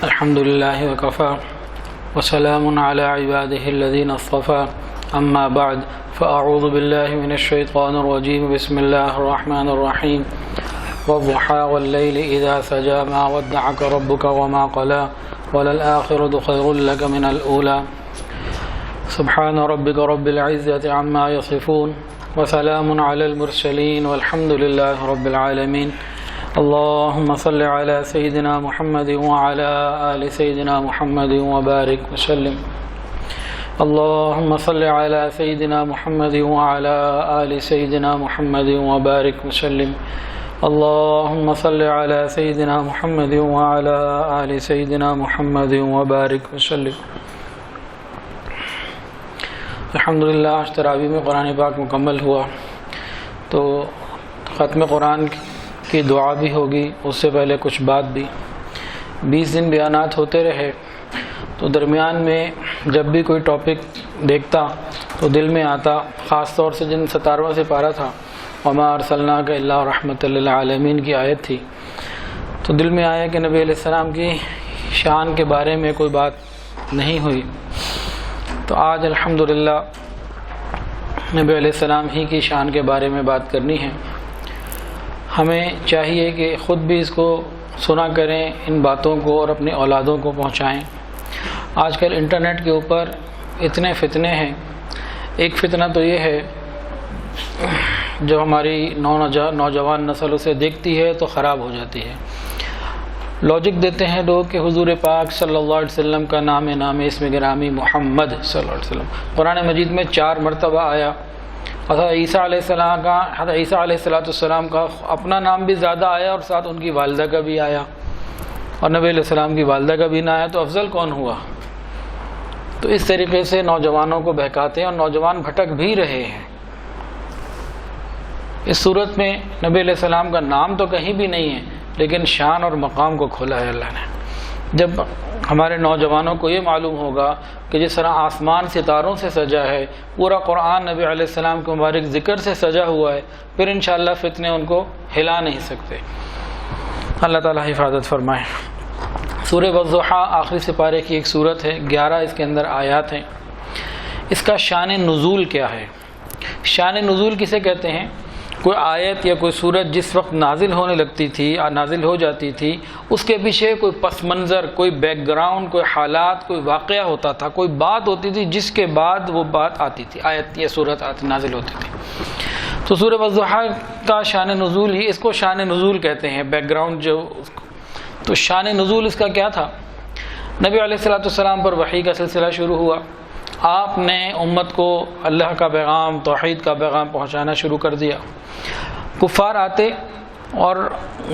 الحمد لله وكفى وسلام على عباده الذين اصطفى أما بعد فأعوذ بالله من الشيطان الرجيم بسم الله الرحمن الرحيم والضحى والليل إذا سجى ما ودعك ربك وما قلى وللآخرة خير لك من الأولى سبحان ربك رب العزة عما يصفون وسلام على المرسلين والحمد لله رب العالمين اللهم صل على سيدنا محمد وعلى آل سيدنا محمد وبارك وسلم اللهم صل على سيدنا محمد وعلى آل سيدنا محمد وبارك وسلم اللهم صل على سيدنا محمد وعلى آل سيدنا محمد وبارك وسلم. الحمدللہ آج تراویح میں قرآن پاک مکمل ہوا تو ختم قرآن کی دعا بھی ہوگی، اس سے پہلے کچھ بات بھی. 20 دن بیانات ہوتے رہے تو درمیان میں جب بھی کوئی ٹاپک دیکھتا تو دل میں آتا، خاص طور سے جن 17واں سے پارہ تھا وما ارسلناک الا رحمۃ للعالمین کی آیت تھی، تو دل میں آیا کہ نبی علیہ السلام کی شان کے بارے میں کوئی بات نہیں ہوئی. تو آج الحمدللہ نبی علیہ السلام ہی کی شان کے بارے میں بات کرنی ہے. ہمیں چاہیے کہ خود بھی اس کو سنا کریں، ان باتوں کو، اور اپنی اولادوں کو پہنچائیں. آج کل انٹرنیٹ کے اوپر اتنے فتنے ہیں. ایک فتنہ تو یہ ہے جو ہماری نوجوان نسل اسے دیکھتی ہے تو خراب ہو جاتی ہے. لاجک دیتے ہیں لوگ کہ حضور پاک صلی اللہ علیہ وسلم کا نام اسم گرامی محمد صلی اللہ علیہ وسلم قرآن مجید میں 4 مرتبہ آیا. حضرت عیسیٰ علیہ السلام کا اپنا نام بھی زیادہ آیا اور ساتھ ان کی والدہ کا بھی آیا، اور نبی علیہ السلام کی والدہ کا بھی نہ آیا، تو افضل کون ہوا؟ تو اس طریقے سے نوجوانوں کو بہکاتے ہیں اور نوجوان بھٹک بھی رہے ہیں. اس صورت میں نبی علیہ السلام کا نام تو کہیں بھی نہیں ہے، لیکن شان اور مقام کو کھولا ہے اللہ نے. جب ہمارے نوجوانوں کو یہ معلوم ہوگا کہ جس طرح آسمان ستاروں سے سجا ہے، پورا قرآن نبی علیہ السلام کے مبارک ذکر سے سجا ہوا ہے، پھر انشاءاللہ فتنے ان کو ہلا نہیں سکتے. اللہ تعالیٰ حفاظت فرمائے. سورہ والضحیٰ آخری سپارے کی ایک سورت ہے، 11 اس کے اندر آیات ہیں. اس کا شان نزول کیا ہے؟ شان نزول کسے کہتے ہیں؟ کوئی آیت یا کوئی سورت جس وقت نازل ہونے لگتی تھی، نازل ہو جاتی تھی، اس کے پیچھے کوئی پس منظر، کوئی بیک گراؤنڈ، کوئی حالات، کوئی واقعہ ہوتا تھا، کوئی بات ہوتی تھی جس کے بعد وہ بات آتی تھی، آیت یا سورت نازل ہوتی تھی. تو سورہ والضحیٰ کا شان نزول ہی، اس کو شان نزول کہتے ہیں، بیک گراؤنڈ جو. تو شان نزول اس کا کیا تھا؟ نبی علیہ السلام پر وحی کا سلسلہ شروع ہوا. آپ نے امت کو اللہ کا پیغام، توحید کا پیغام پہنچانا شروع کر دیا. کفار آتے اور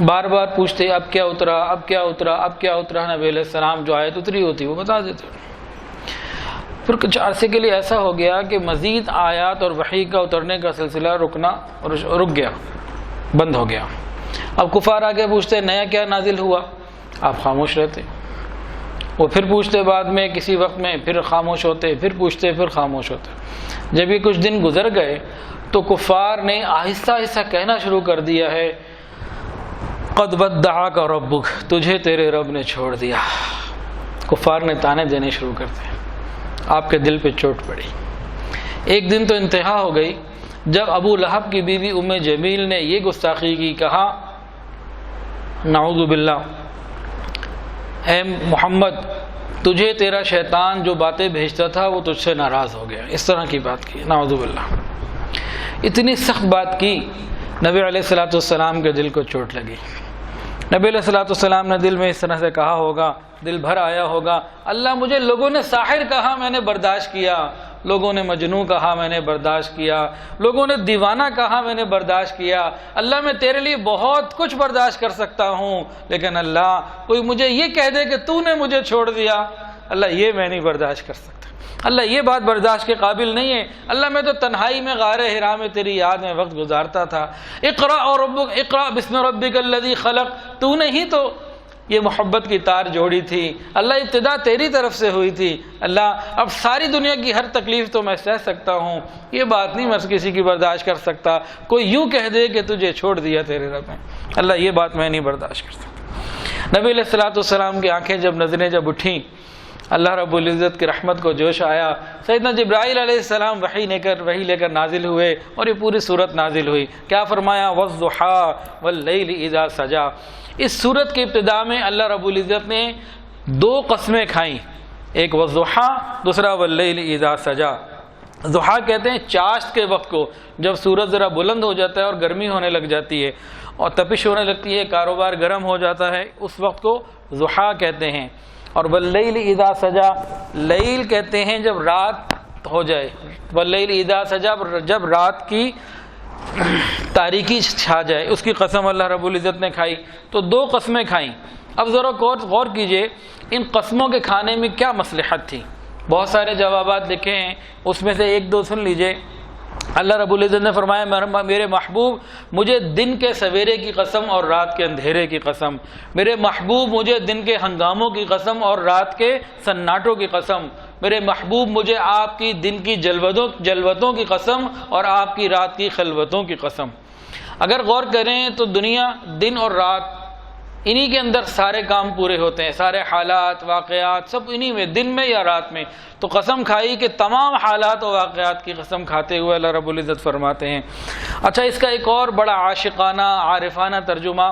بار بار پوچھتے اب کیا اترا، اب کیا اترا، اب کیا اترا. نبی علیہ السلام جو آیت اتری ہوتی وہ بتا دیتے. پھر کچھ عرصے کے لیے ایسا ہو گیا کہ مزید آیات اور وحی کا اترنے کا سلسلہ رک گیا، بند ہو گیا. اب کفار آگے پوچھتے نیا کیا نازل ہوا، آپ خاموش رہتے. وہ پھر پوچھتے بعد میں کسی وقت میں، پھر خاموش ہوتے، پھر پوچھتے، پھر خاموش ہوتے. جب یہ کچھ دن گزر گئے تو کفار نے آہستہ آہستہ کہنا شروع کر دیا ہے قد ودعک ربک، تجھے تیرے رب نے چھوڑ دیا. کفار نے تانے دینے شروع کر دیے. آپ کے دل پہ چوٹ پڑی. ایک دن تو انتہا ہو گئی جب ابو لہب کی بیوی ام جمیل نے یہ گستاخی کی، کہا نعوذ باللہ اے محمد تجھے تیرا شیطان جو باتیں بھیجتا تھا وہ تجھ سے ناراض ہو گیا. اس طرح کی بات کی، نعوذ باللہ. اتنی سخت بات کی، نبی علیہ السلام کے دل کو چوٹ لگی. نبی علیہ السلام نے دل میں اس طرح سے کہا ہوگا، دل بھر آیا ہوگا، اللہ مجھے لوگوں نے ساحر کہا میں نے برداشت کیا، لوگوں نے مجنون کہا میں نے برداشت کیا، لوگوں نے دیوانہ کہا میں نے برداشت کیا. اللہ میں تیرے لیے بہت کچھ برداشت کر سکتا ہوں، لیکن اللہ کوئی مجھے یہ کہہ دے کہ تو نے مجھے چھوڑ دیا، اللہ یہ میں نہیں برداشت کر سکتا. اللہ یہ بات برداشت کے قابل نہیں ہے. اللہ میں تو تنہائی میں غار حرا میں تیری یاد میں وقت گزارتا تھا. اقرأ بسم ربک الذی خلق، تو نے ہی تو یہ محبت کی تار جوڑی تھی. اللہ ابتدا تیری طرف سے ہوئی تھی. اللہ اب ساری دنیا کی ہر تکلیف تو میں سہ سکتا ہوں، یہ بات نہیں میں کسی کی برداشت کر سکتا. کوئی یوں کہہ دے کہ تجھے چھوڑ دیا تیرے رب نے، اللہ یہ بات میں نہیں برداشت کر سکتا. نبی علیہ الصلوۃ والسلام کی آنکھیں جب نظریں جب اٹھیں، اللہ رب العزت کی رحمت کو جوش آیا، سیدنا جبرائیل علیہ السلام وحی لے کر نازل ہوئے اور یہ پوری صورت نازل ہوئی۔ کیا فرمایا؟ والضحیٰ واللیل اذا سجا۔ اس صورت کی ابتدا میں اللہ رب العزت نے دو قسمیں کھائیں، ایک والضحیٰ، دوسرا واللیل اذا سجا۔ ضحیٰ کہتے ہیں چاشت کے وقت کو، جب سورج ذرا بلند ہو جاتا ہے اور گرمی ہونے لگ جاتی ہے اور تپش ہونے لگتی ہے، کاروبار گرم ہو جاتا ہے، اس وقت کو ضحیٰ کہتے ہیں۔ اور واللیل اذا سجا، لیل کہتے ہیں جب رات ہو جائے، واللیل اذا سجا جب رات کی تاریکی چھا جائے، اس کی قسم اللہ رب العزت نے کھائی۔ تو دو قسمیں کھائیں۔ اب ذرا غور کیجئے ان قسموں کے کھانے میں کیا مصلحت تھی۔ بہت سارے جوابات لکھے ہیں، اس میں سے ایک دو سن لیجئے۔ اللہ رب العزت نے فرمایا میرے محبوب مجھے دن کے سویرے کی قسم اور رات کے اندھیرے کی قسم، میرے محبوب مجھے دن کے ہنگاموں کی قسم اور رات کے سناٹوں کی قسم، میرے محبوب مجھے آپ کی دن کی جلوتوں کی قسم اور آپ کی رات کی خلوتوں کی قسم۔ اگر غور کریں تو دنیا دن اور رات انہی کے اندر سارے کام پورے ہوتے ہیں، سارے حالات واقعات سب انہی میں، دن میں یا رات میں۔ تو قسم کھائی کہ تمام حالات و واقعات کی قسم کھاتے ہوئے اللہ رب العزت فرماتے ہیں۔ اچھا، اس کا ایک اور بڑا عاشقانہ عارفانہ ترجمہ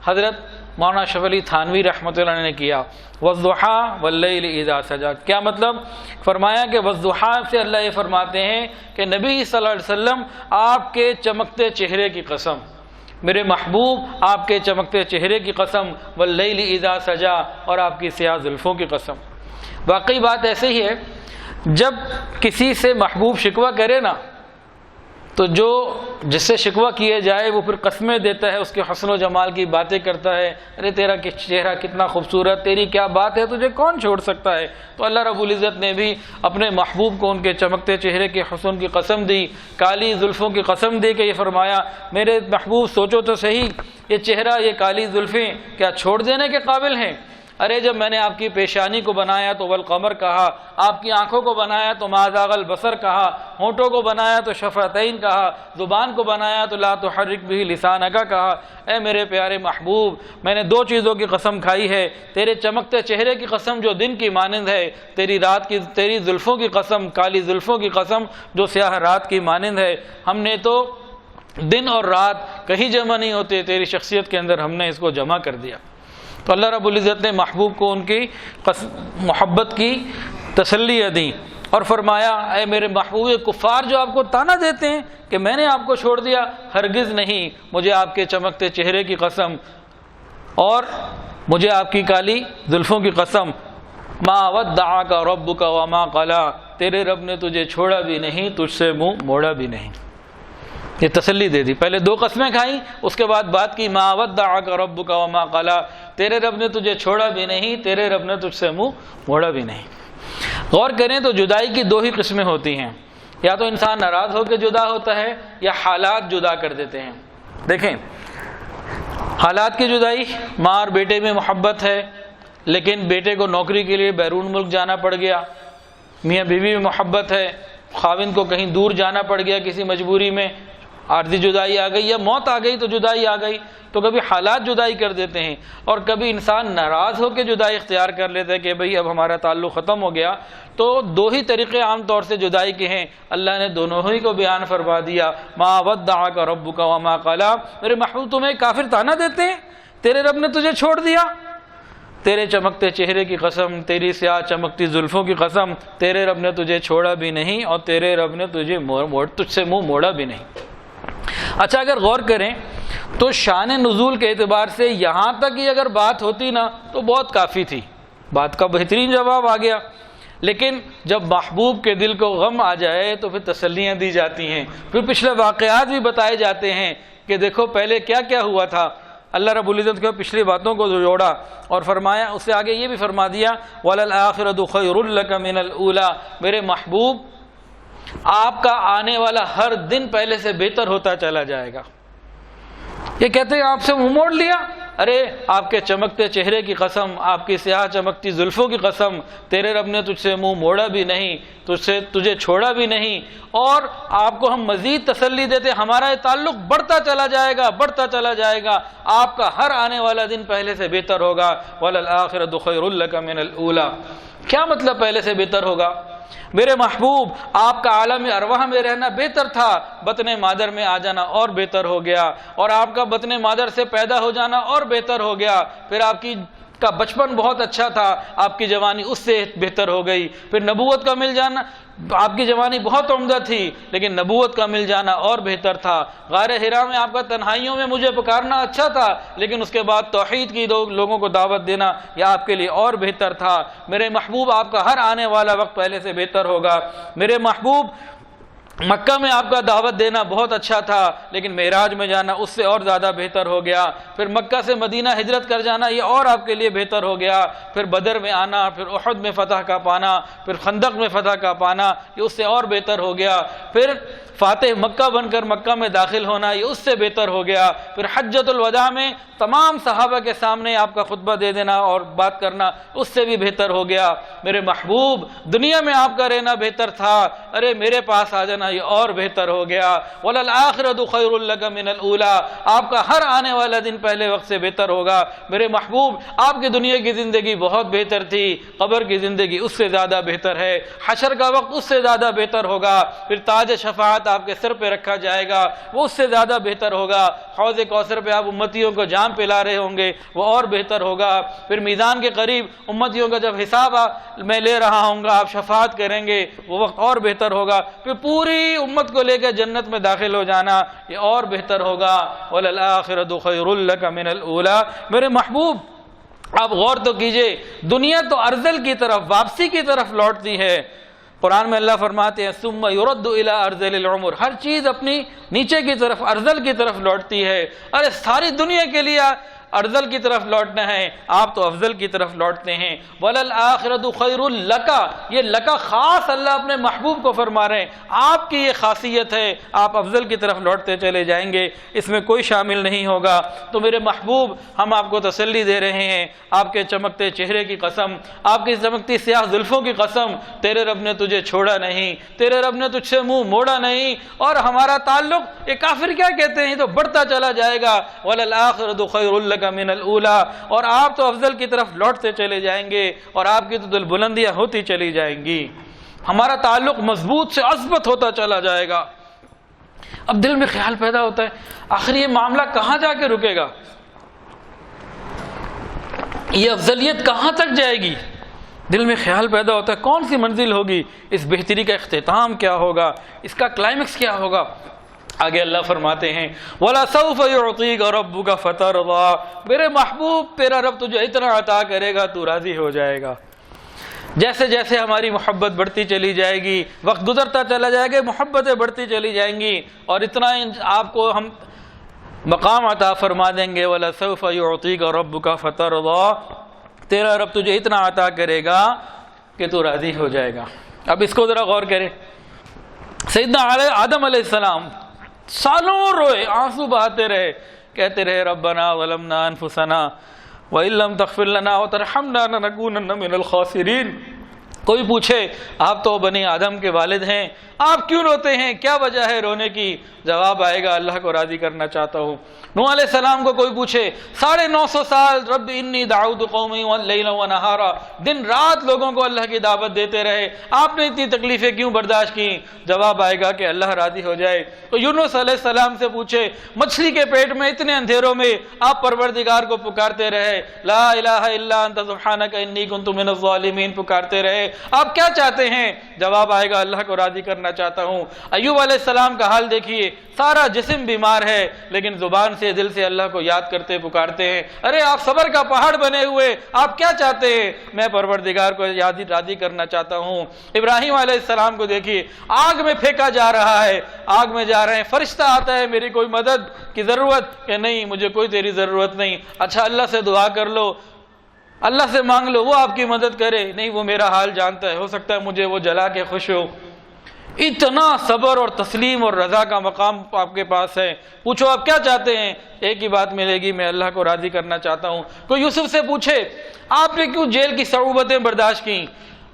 حضرت مولانا اشرف علی تھانوی رحمۃ اللہ نے کیا، والضحیٰ واللیل اذا سجا۔ کیا مطلب؟ فرمایا کہ والضحیٰ سے اللہ یہ فرماتے ہیں کہ نبی صلی اللہ علیہ وسلم آپ کے چمکتے چہرے کی قسم، میرے محبوب آپ کے چمکتے چہرے کی قسم، واللیل اذا سجا اور آپ کی سیاہ زلفوں کی قسم۔ واقعی بات ایسے ہی ہے، جب کسی سے محبوب شکوہ کرے نا تو جو جس سے شکوہ کیے جائے وہ پھر قسمیں دیتا ہے، اس کے حسن و جمال کی باتیں کرتا ہے، ارے تیرا چہرہ کتنا خوبصورت، تیری کیا بات ہے، تجھے کون چھوڑ سکتا ہے۔ تو اللہ رب العزت نے بھی اپنے محبوب کو ان کے چمکتے چہرے کے حسن کی قسم دی، کالی زلفوں کی قسم دی کہ یہ فرمایا میرے محبوب سوچو تو صحیح، یہ چہرہ یہ کالی زلفیں کیا چھوڑ دینے کے قابل ہیں؟ ارے جب میں نے آپ کی پیشانی کو بنایا تو والقمر کہا، آپ کی آنکھوں کو بنایا تو ما زاغ البصر کہا، ہونٹوں کو بنایا تو شفتین کہا، زبان کو بنایا تو لا تحرک بہ لسانک کہا۔ اے میرے پیارے محبوب، میں نے دو چیزوں کی قسم کھائی ہے، تیرے چمکتے چہرے کی قسم جو دن کی مانند ہے، تیری زلفوں کی قسم، کالی زلفوں کی قسم جو سیاہ رات کی مانند ہے۔ ہم نے تو دن اور رات کہیں جمع نہیں ہوتے، تیری شخصیت کے اندر ہم نے اس کو جمع کر دیا۔ تو اللہ رب العزت نے محبوب کو ان کی محبت کی تسلی دی اور فرمایا اے میرے محبوب، کفار جو آپ کو تانا دیتے ہیں کہ میں نے آپ کو چھوڑ دیا، ہرگز نہیں، مجھے آپ کے چمکتے چہرے کی قسم اور مجھے آپ کی کالی زلفوں کی قسم، ما ودعک ربک وما قلی، تیرے رب نے تجھے چھوڑا بھی نہیں، تجھ سے منہ موڑا بھی نہیں۔ یہ تسلی دے دی، پہلے دو قسمیں کھائیں، اس کے بعد بات کی ما ودعک ربک وما قلی، تیرے رب نے تجھے چھوڑا بھی نہیں، تیرے رب نے تجھ سے منہ موڑا بھی نہیں۔ غور کریں تو جدائی کی دو ہی قسمیں ہوتی ہیں، یا تو انسان ناراض ہو کے جدا ہوتا ہے یا حالات جدا کر دیتے ہیں۔ دیکھیں حالات کی جدائی، ماں اور بیٹے میں محبت ہے لیکن بیٹے کو نوکری کے لیے بیرون ملک جانا پڑ گیا، میاں بیوی میں محبت ہے، خاوند کو کہیں دور جانا پڑ گیا کسی مجبوری میں، عارضی جدائی آ گئی یا موت آ گئی تو جدائی آ گئی۔ تو کبھی حالات جدائی کر دیتے ہیں اور کبھی انسان ناراض ہو کے جدائی اختیار کر لیتا ہے کہ بھئی اب ہمارا تعلق ختم ہو گیا۔ تو دو ہی طریقے عام طور سے جدائی کے ہیں، اللہ نے دونوں ہی کو بیان فرما دیا، ما ودعک ربک وما قلی، میرے محبوب تمہیں کافر تانا دیتے ہیں، تیرے رب نے تجھے چھوڑ دیا، تیرے چمکتے چہرے کی قسم، تیری سیاہ چمکتی زلفوں کی قسم، تیرے رب نے تجھے چھوڑا بھی نہیں اور تیرے رب نے تجھ سے منہ موڑا بھی نہیں۔ اچھا اگر غور کریں تو شان نزول کے اعتبار سے یہاں تک ہی اگر بات ہوتی نا تو بہت کافی تھی، بات کا بہترین جواب آ گیا۔ لیکن جب محبوب کے دل کو غم آ جائے تو پھر تسلیاں دی جاتی ہیں، پھر پچھلے واقعات بھی بتائے جاتے ہیں کہ دیکھو پہلے کیا کیا ہوا تھا۔ اللہ رب العزت کو پچھلی باتوں کو جوڑا اور فرمایا، اس سے آگے یہ بھی فرما دیا وَلَلْآخِرَةُ خَيْرٌ لَكَ مِنَ الْأُولَىٰ، میرے محبوب آپ کا آنے والا ہر دن پہلے سے بہتر ہوتا چلا جائے گا۔ یہ کہتے ہیں آپ سے منہ موڑ لیا، ارے آپ کے چمکتے چہرے کی قسم، آپ کی سیاہ چمکتی زلفوں کی قسم، تیرے رب نے تجھ سے منہ موڑا بھی نہیں، تجھے چھوڑا بھی نہیں۔ اور آپ کو ہم مزید تسلی دیتے ہمارا یہ تعلق بڑھتا چلا جائے گا، بڑھتا چلا جائے گا، آپ کا ہر آنے والا دن پہلے سے بہتر ہوگا۔ وَلَلْآخِرَةُ خَيْرٌ لَكَ مِنَ الْأُولَىٰ۔ کیا مطلب پہلے سے بہتر ہوگا؟ میرے محبوب آپ کا عالم ارواح میں رہنا بہتر تھا، بطن مادر میں آ جانا اور بہتر ہو گیا، اور آپ کا بطن مادر سے پیدا ہو جانا اور بہتر ہو گیا۔ پھر آپ کا بچپن بہت اچھا تھا، آپ کی جوانی اس سے بہتر ہو گئی۔ پھر نبوت کا مل جانا، آپ کی جوانی بہت عمدہ تھی لیکن نبوت کا مل جانا اور بہتر تھا۔ غار حرا میں آپ کا تنہائیوں میں مجھے پکارنا اچھا تھا لیکن اس کے بعد توحید کی لوگوں کو دعوت دینا یہ آپ کے لیے اور بہتر تھا۔ میرے محبوب آپ کا ہر آنے والا وقت پہلے سے بہتر ہوگا۔ میرے محبوب مکہ میں آپ کا دعوت دینا بہت اچھا تھا لیکن معراج میں جانا اس سے اور زیادہ بہتر ہو گیا۔ پھر مکہ سے مدینہ ہجرت کر جانا یہ اور آپ کے لیے بہتر ہو گیا۔ پھر بدر میں آنا، پھر احد میں فتح کا پانا، پھر خندق میں فتح کا پانا یہ اس سے اور بہتر ہو گیا۔ پھر فاتح مکہ بن کر مکہ میں داخل ہونا یہ اس سے بہتر ہو گیا۔ پھر حجۃ الوداع میں تمام صحابہ کے سامنے آپ کا خطبہ دے دینا اور بات کرنا اس سے بھی بہتر ہو گیا۔ میرے محبوب دنیا میں آپ کا رہنا بہتر تھا، ارے میرے پاس آ جانا یہ اور بہتر ہو گیا۔ وَلَلْآخِرَةُ خَيْرٌ لَكَ مِنَ الْأُولَىٰ۔ آپ کا ہر آنے والا دن پہلے وقت سے بہتر ہوگا۔ میرے محبوب آپ کی دنیا کی زندگی بہت بہتر تھی، قبر کی زندگی اس سے زیادہ بہتر ہے، حشر کا وقت اس سے زیادہ بہتر ہوگا۔ پھر تاج شفاعت آپ کے سر پہ رکھا جائے گا وہ اس سے زیادہ بہتر ہوگا۔ حوض کوثر پہ آپ امتیوں کو جام پلا رہے ہوں گے وہ اور بہتر ہوگا۔ پھر میزان کے قریب امتیوں کا جب حساب میں لے رہا ہوں گا آپ شفاعت کریں گے وہ وقت اور بہتر ہوگا۔ پھر پوری امت کو لے کے جنت میں داخل ہو جانا یہ اور بہتر ہوگا۔ وَلَلْآخِرَةُ خَيْرٌ لَكَ مِنَ الْأُولَىٰ۔ میرے محبوب آپ غور تو کیجئے، دنیا تو ارذل کی طرف واپسی کی طرف لوٹتی ہے۔ قرآن میں اللہ فرماتے ہیں ثم يرد الى ارذل العمر، ہر چیز اپنی نیچے کی طرف ارذل کی طرف لوٹتی ہے۔ ارے ساری دنیا کے لیے ارذل کی طرف لوٹنا ہے، آپ تو افضل کی طرف لوٹتے ہیں۔ وَلَلْآخِرَةُ خَيْرٌ لَكَ، یہ لکا خاص اللہ اپنے محبوب کو فرما رہے ہیں، آپ کی یہ خاصیت ہے، آپ افضل کی طرف لوٹتے چلے جائیں گے، اس میں کوئی شامل نہیں ہوگا۔ تو میرے محبوب ہم آپ کو تسلی دے رہے ہیں، آپ کے چمکتے چہرے کی قسم، آپ کی چمکتی سیاہ زلفوں کی قسم، تیرے رب نے تجھے چھوڑا نہیں، تیرے رب نے تجھ سے منہ موڑا نہیں، اور ہمارا تعلق یہ کافر کیا کہتے ہیں تو بڑھتا چلا جائے گا۔ وَلَلْآخِرَةُ خَيْرٌ لَكَ من الاولیٰ، اور آپ تو افضل کی طرف لوٹتے چلے جائیں گے اور آپ کی تو دل بلندیاں ہوتی چلی جائیں گی، ہمارا تعلق مضبوط سے عظمت ہوتا چلا جائے گا۔ اب دل میں خیال پیدا ہوتا ہے آخر یہ معاملہ کہاں جا کے رکے گا، یہ افضلیت کہاں تک جائے گی؟ دل میں خیال پیدا ہوتا ہے کون سی منزل ہوگی، اس بہتری کا اختتام کیا ہوگا، اس کا کلائمیکس کیا ہوگا۔ آگے اللہ فرماتے ہیں وَلَسَوْفَ يُعْطِيكَ رَبُّكَ فَتَرْضَىٰ، میرے محبوب تیرا رب تجھے اتنا عطا کرے گا تو راضی ہو جائے گا۔ جیسے جیسے ہماری محبت بڑھتی چلی جائے گی، وقت گزرتا چلا جائے گا، محبتیں بڑھتی چلی جائیں گی اور اتنا آپ کو ہم مقام عطا فرما دیں گے۔ وَلَسَوْفَ يُعْطِيكَ رَبُّكَ فَتَرْضَىٰ، تیرا رب تجھے اتنا عطا کرے گا کہ تو راضی ہو جائے گا۔ اب اس کو ذرا غور کریں، سیدنا آدم علیہ السلام سالوں روئے، آنسو بہاتے رہے، کہتے رہے ربنا ظلمنا انفسنا وَإِن لَّمْ تَغْفِرْ لَنَا وَتَرْحَمْنَا لَنَكُونَنَّ مِنَ الْخَاسِرِينَ۔ کوئی پوچھے آپ تو بنی آدم کے والد ہیں، آپ کیوں روتے ہیں، کیا وجہ ہے رونے کی؟ جواب آئے گا اللہ کو راضی کرنا چاہتا ہوں۔ نوح علیہ السلام کو کوئی پوچھے 950 سال رب انی دعوت قومی لیلا ونہارا، دن رات لوگوں کو اللہ کی دعوت دیتے رہے، آپ نے اتنی تکلیفیں کیوں برداشت کی؟ جواب آئے گا کہ اللہ راضی ہو جائے۔ تو یونس علیہ السلام سے پوچھے مچھلی کے پیٹ میں اتنے اندھیروں میں آپ پروردگار کو پکارتے رہے، لا الہ الا انت سبحانک انی کنت من الظالمین پکارتے رہے، آپ کیا چاہتے ہیں؟ جواب آئے گا اللہ کو راضی کرنا چاہتا ہوں۔ ایوب علیہ السلام کا حال دیکھیے، سارا جسم بیمار ہے لیکن زبان سے دل سے اللہ کو یاد کرتے پکارتے ہیں، ارے آپ صبر کا پہاڑ بنے ہوئے، آپ کیا چاہتے ہیں؟ میں پروردگار کو راضی کرنا چاہتا ہوں۔ ابراہیم علیہ السلام کو دیکھیے، آگ میں پھینکا جا رہا ہے، آگ میں جا رہے ہیں، فرشتہ آتا ہے میری کوئی مدد کی ضرورت کہ نہیں، مجھے کوئی تیری ضرورت نہیں، اچھا اللہ سے دعا کر لو، اللہ سے مانگ لو وہ آپ کی مدد کرے، نہیں وہ میرا حال جانتا ہے، ہو سکتا ہے مجھے وہ جلا کے خوش ہو۔ اتنا صبر اور تسلیم اور رضا کا مقام آپ کے پاس ہے. پوچھو آپ کیا چاہتے ہیں؟ ایک ہی بات ملے گی، میں اللہ کو راضی کرنا چاہتا ہوں. کوئی یوسف سے پوچھے آپ نے کیوں جیل کی صعوبتیں برداشت کی؟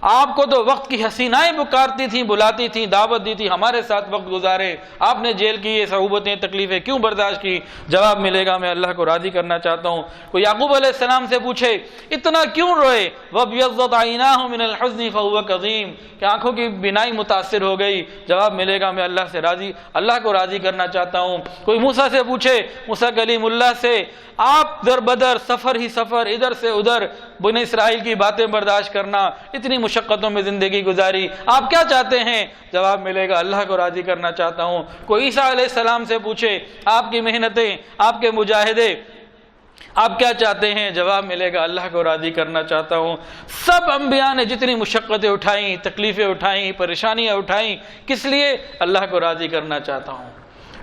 آپ کو تو وقت کی حسینائیں پکارتی تھیں، بلاتی تھیں، دعوت دی تھی ہمارے ساتھ وقت گزارے، آپ نے جیل کی یہ صعوبتیں تکلیفیں کیوں برداشت کی؟ جواب ملے گا، میں اللہ کو راضی کرنا چاہتا ہوں. کوئی یعقوب علیہ السلام سے پوچھے اتنا کیوں روئے؟ وَابْيَضَّتْ عَيْنَاهُ مِنَ الْحُزْنِ فَهُوَ كَظِيمٌ، کہ آنکھوں کی بینائی متاثر ہو گئی. جواب ملے گا، میں اللہ کو راضی کرنا چاہتا ہوں. کوئی موسیٰ سے پوچھے، موسیٰ کلیم اللہ سے، آپ در بدر سفر ہی سفر، ادھر سے ادھر بنی اسرائیل کی باتیں برداشت کرنا، اتنی مشقتوں میں زندگی گزاری، آپ کیا چاہتے ہیں؟ جواب ملے گا، اللہ کو راضی کرنا چاہتا ہوں. کوئی عیسیٰ علیہ السلام سے پوچھے آپ کی محنتیں، آپ کے مجاہدے، آپ کیا چاہتے ہیں؟ جواب ملے گا، اللہ کو راضی کرنا چاہتا ہوں. سب انبیاء نے جتنی مشقتیں اٹھائیں، تکلیفیں اٹھائیں، پریشانیاں اٹھائیں، کس لیے؟ اللہ کو راضی کرنا چاہتا ہوں.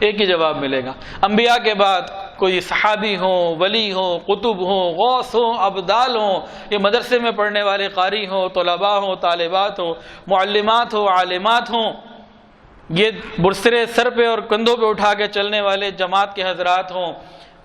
ایک ہی جواب ملے گا. انبیاء کے بعد کوئی صحابی ہوں، ولی ہوں، قطب ہوں، غوث ہوں، ابدال ہوں، یہ مدرسے میں پڑھنے والے قاری ہوں، طلباء ہوں، طالبات ہوں، معلمات ہوں، عالمات ہوں، یہ برسرے سر پہ اور کندھوں پہ اٹھا کے چلنے والے جماعت کے حضرات ہوں،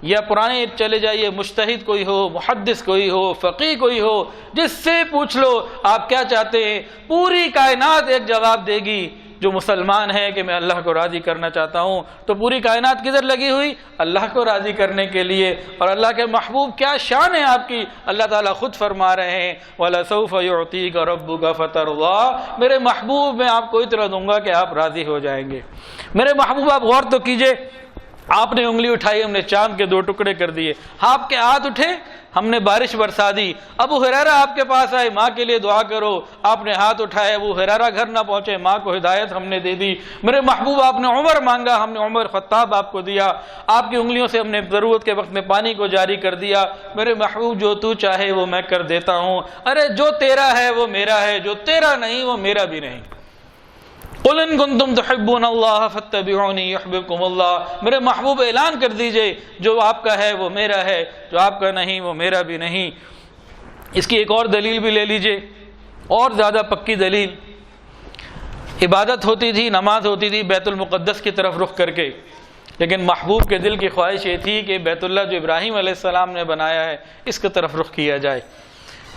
یا پرانے چلے جائیے مجتہد کوئی ہو، محدث کوئی ہو، فقیہ کوئی ہو، جس سے پوچھ لو آپ کیا چاہتے ہیں، پوری کائنات ایک جواب دے گی. جو مسلمان ہے کہ میں اللہ کو راضی کرنا چاہتا ہوں، تو پوری کائنات کدھر لگی ہوئی؟ اللہ کو راضی کرنے کے لیے. اور اللہ کے محبوب کیا شان ہے آپ کی، اللہ تعالیٰ خود فرما رہے ہیں وَلَسَوْفَ يُعْطِيكَ رَبُّكَ فَتَرْضَىٰ، میرے محبوب میں آپ کو اتنا دوں گا کہ آپ راضی ہو جائیں گے. میرے محبوب آپ غور تو کیجئے، آپ نے انگلی اٹھائی، ہم نے چاند کے 2 ٹکڑے کر دیے. آپ کے ہاتھ اٹھے، ہم نے بارش برسا دی. ابو ہریرہ آپ کے پاس آئے، ماں کے لیے دعا کرو، آپ نے ہاتھ اٹھائے، ابو ہریرہ گھر نہ پہنچے، ماں کو ہدایت ہم نے دے دی. میرے محبوب آپ نے عمر مانگا، ہم نے عمر خطاب آپ کو دیا. آپ کی انگلیوں سے ہم نے ضرورت کے وقت میں پانی کو جاری کر دیا. میرے محبوب جو تو چاہے وہ میں کر دیتا ہوں. ارے جو تیرا ہے وہ میرا ہے، جو تیرا نہیں وہ میرا بھی نہیں. قُلْ إِن كُنتُمْ تُحِبُّونَ اللَّهَ فَاتَّبِعُونِي يُحْبِبْكُمُ اللَّهُ، میرے محبوب اعلان کر دیجئے جو آپ کا ہے وہ میرا ہے، جو آپ کا نہیں وہ میرا بھی نہیں. اس کی ایک اور دلیل بھی لے لیجئے، اور زیادہ پکی دلیل. عبادت ہوتی تھی، نماز ہوتی تھی بیت المقدس کی طرف رخ کر کے، لیکن محبوب کے دل کی خواہش یہ تھی کہ بیت اللہ جو ابراہیم علیہ السلام نے بنایا ہے اس کی طرف رخ کیا جائے.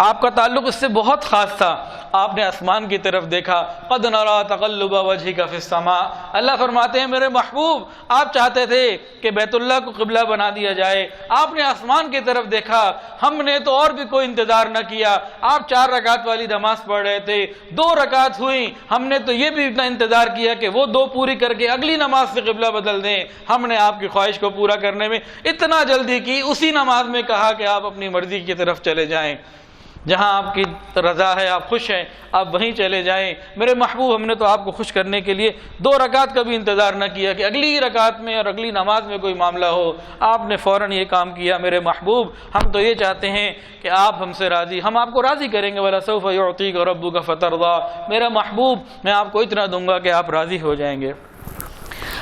آپ کا تعلق اس سے بہت خاص تھا. آپ نے آسمان کی طرف دیکھا، قد نرى تقلب وجهك في السماء، اللہ فرماتے ہیں میرے محبوب آپ چاہتے تھے کہ بیت اللہ کو قبلہ بنا دیا جائے، آپ نے آسمان کی طرف دیکھا، ہم نے تو اور بھی کوئی انتظار نہ کیا. آپ 4 رکعت والی نماز پڑھ رہے تھے، 2 رکعت ہوئی، ہم نے تو یہ بھی اتنا انتظار کیا کہ وہ 2 پوری کر کے اگلی نماز سے قبلہ بدل دیں. ہم نے آپ کی خواہش کو پورا کرنے میں اتنا جلدی کی، اسی نماز میں کہا کہ آپ اپنی مرضی کی طرف چلے جائیں، جہاں آپ کی رضا ہے، آپ خوش ہیں، آپ وہیں چلے جائیں. میرے محبوب ہم نے تو آپ کو خوش کرنے کے لیے 2 رکعت کا بھی انتظار نہ کیا کہ اگلی رکعت میں اور اگلی نماز میں کوئی معاملہ ہو، آپ نے فوراً یہ کام کیا. میرے محبوب ہم تو یہ چاہتے ہیں کہ آپ ہم سے راضی، ہم آپ کو راضی کریں گے. وَلَسَوْفَ يُعْطِيكَ رَبُّكَ فَتَرْضَىٰ، میرا محبوب میں آپ کو اتنا دوں گا کہ آپ راضی ہو جائیں گے.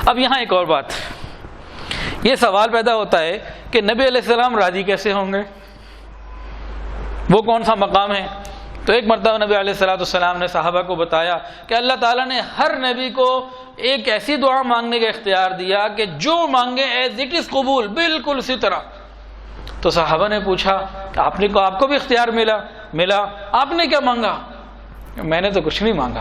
اب یہاں ایک اور بات، یہ سوال پیدا ہوتا ہے کہ نبی علیہ السلام راضی کیسے ہوں گے، وہ کون سا مقام ہے؟ تو ایک مرتبہ نبی علیہ السلام نے صحابہ کو بتایا کہ اللہ تعالیٰ نے ہر نبی کو ایک ایسی دعا مانگنے کا اختیار دیا کہ جو مانگے ایز اٹ از قبول، بالکل اسی طرح. تو صحابہ نے پوچھا کہ آپ کو بھی اختیار ملا، آپ نے کیا مانگا؟ میں نے تو کچھ نہیں مانگا،